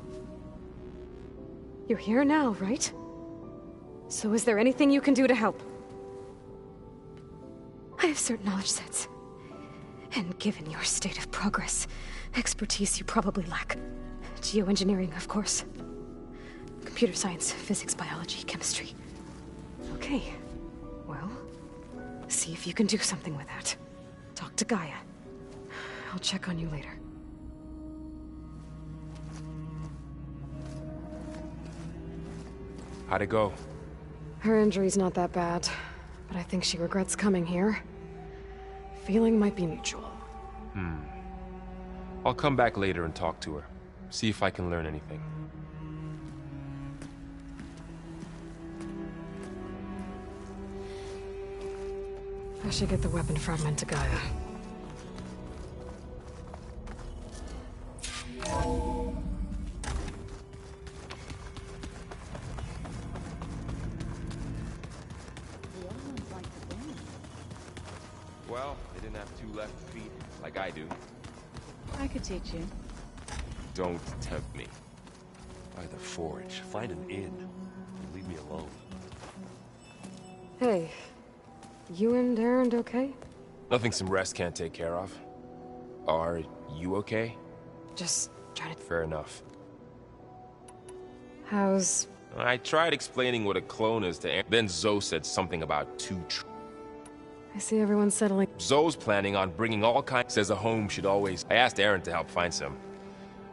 You're here now, right? So is there anything you can do to help? I have certain knowledge sets. And given your state of progress, expertise you probably lack. Geoengineering, of course. Computer science, physics, biology, chemistry. Okay. Well, see if you can do something with that. Talk to Gaia. I'll check on you later. How'd it go? Her injury's not that bad, but I think she regrets coming here. Feeling might be mutual. I'll come back later and talk to her. See if I can learn anything. I should get the weapon fragment to Gaia. Well, they didn't have two left feet, like I do. I could teach you. Don't tempt me. By the Forge, find an inn. And leave me alone. Hey, you and Erend okay? Nothing some rest can't take care of. Are you okay? Just trying to... Fair enough. How's... I tried explaining what a clone is to Aaron. Then Zoe said something about I see everyone settling. Zoe's planning on bringing all kinds. Says a home should always... I asked Aaron to help find some.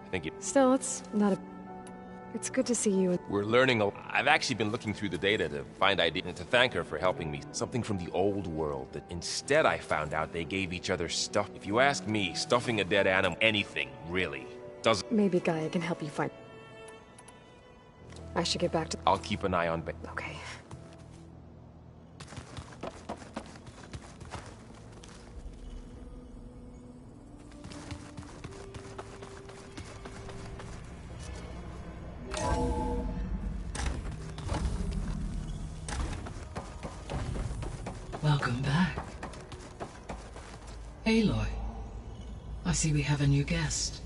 I think it... Still, it's not a... It's good to see you. We're learning a... I've actually been looking through the data to find ideas and to thank her for helping me. Something from the old world that instead I found out they gave each other stuff. If you ask me, stuffing a dead animal, anything, really, doesn't... Maybe Gaia can help you find... I should get back to... I'll keep an eye on... Okay. Welcome back. Aloy, I see we have a new guest.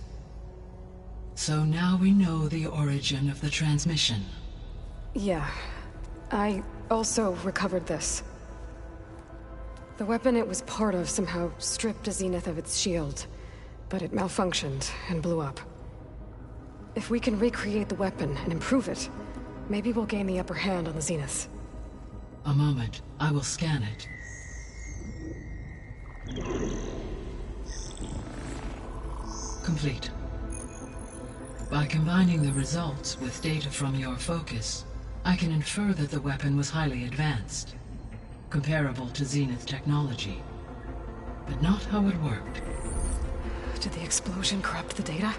So now we know the origin of the transmission. Yeah. I also recovered this. The weapon it was part of somehow stripped a Zenith of its shield, but it malfunctioned and blew up. If we can recreate the weapon and improve it, maybe we'll gain the upper hand on the Zeniths. A moment. I will scan it. Complete. By combining the results with data from your focus, I can infer that the weapon was highly advanced, comparable to Zenith technology, but not how it worked. Did the explosion corrupt the data?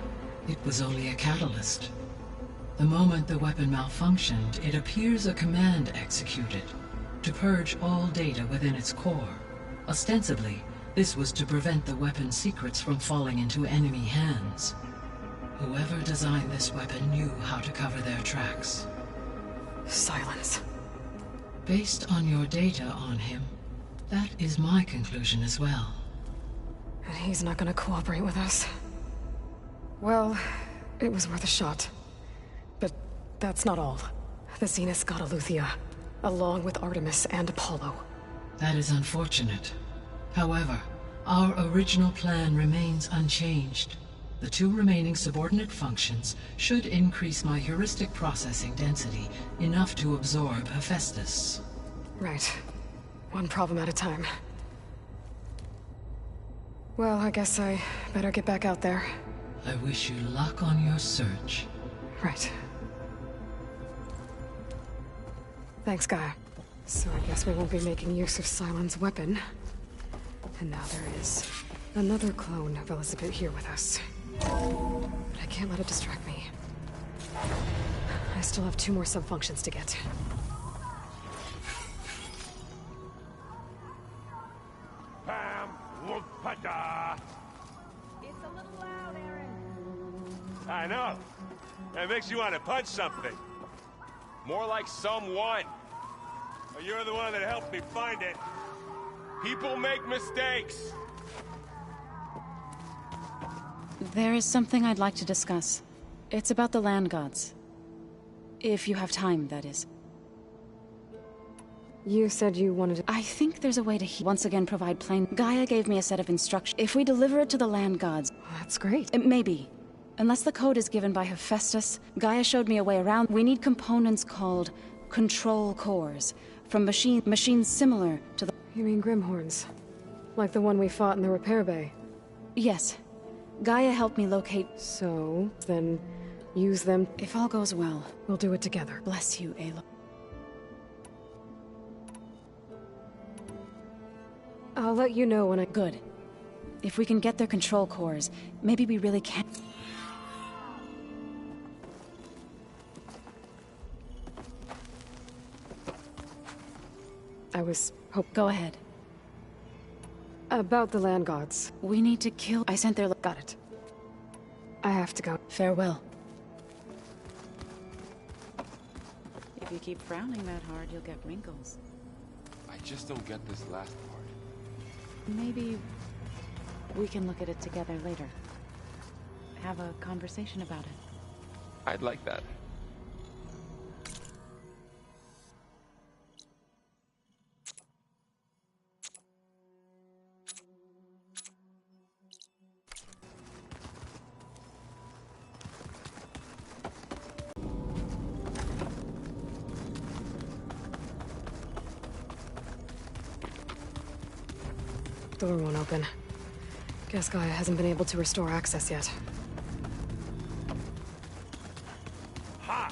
It was only a catalyst. The moment the weapon malfunctioned, it appears a command executed to purge all data within its core. Ostensibly, this was to prevent the weapon's secrets from falling into enemy hands. Whoever designed this weapon knew how to cover their tracks. Silence. Based on your data on him, that is my conclusion as well. And he's not gonna cooperate with us. Well, it was worth a shot. But that's not all. The Zeniths got Eleuthia, along with Artemis and Apollo. That is unfortunate. However, our original plan remains unchanged. The two remaining subordinate functions should increase my heuristic processing density enough to absorb Hephaestus. Right. One problem at a time. Well, I guess I better get back out there. I wish you luck on your search. Right. Thanks, Gaia. So I guess we won't be making use of Sylens' weapon. And now there is another clone of Elizabeth here with us. But I can't let it distract me. I still have 2 more sub-functions to get. Pam, whoop-a-da. It's a little loud, Aaron. I know. That makes you want to punch something. More like someone. Well, you're the one that helped me find it. People make mistakes. There is something I'd like to discuss. It's about the land gods. If you have time, that is. You said you wanted to... I think there's a way to once again provide plain... Gaia gave me a set of instructions. If we deliver it to the land gods... That's great. It may be. Unless the code is given by Hephaestus, Gaia showed me a way around. We need components called control cores. From machines similar to the... You mean Grimhorns? Like the one we fought in the repair bay? Yes. Gaia helped me locate... So, then use them... If all goes well. We'll do it together. Bless you, Aloy. I'll let you know when I... Good. If we can get their control cores, maybe we really can... I was... Go ahead. About the land gods. We need to kill... I sent their... Got it. I have to go. Farewell. If you keep frowning that hard, you'll get wrinkles. I just don't get this last part. Maybe we can look at it together later. Have a conversation about it. I'd like that. Door won't open. Guess Gaia hasn't been able to restore access yet. Ha!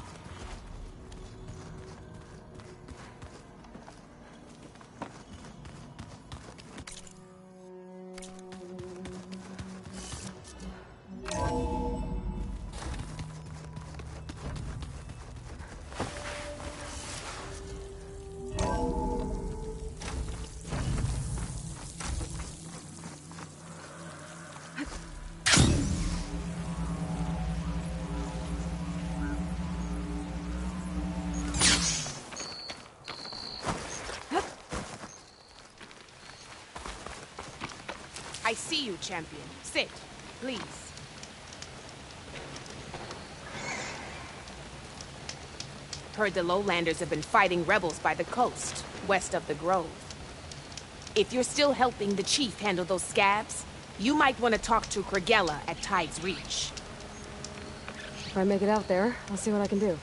I see you, champion. Sit, please. Heard the Lowlanders have been fighting rebels by the coast, west of the Grove. If you're still helping the chief handle those scabs, you might want to talk to Kragella at Tide's Reach. If I make it out there, I'll see what I can do.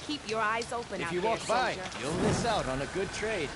Keep your eyes open out If you there, walk by, soldier. you'll miss out on a good trade.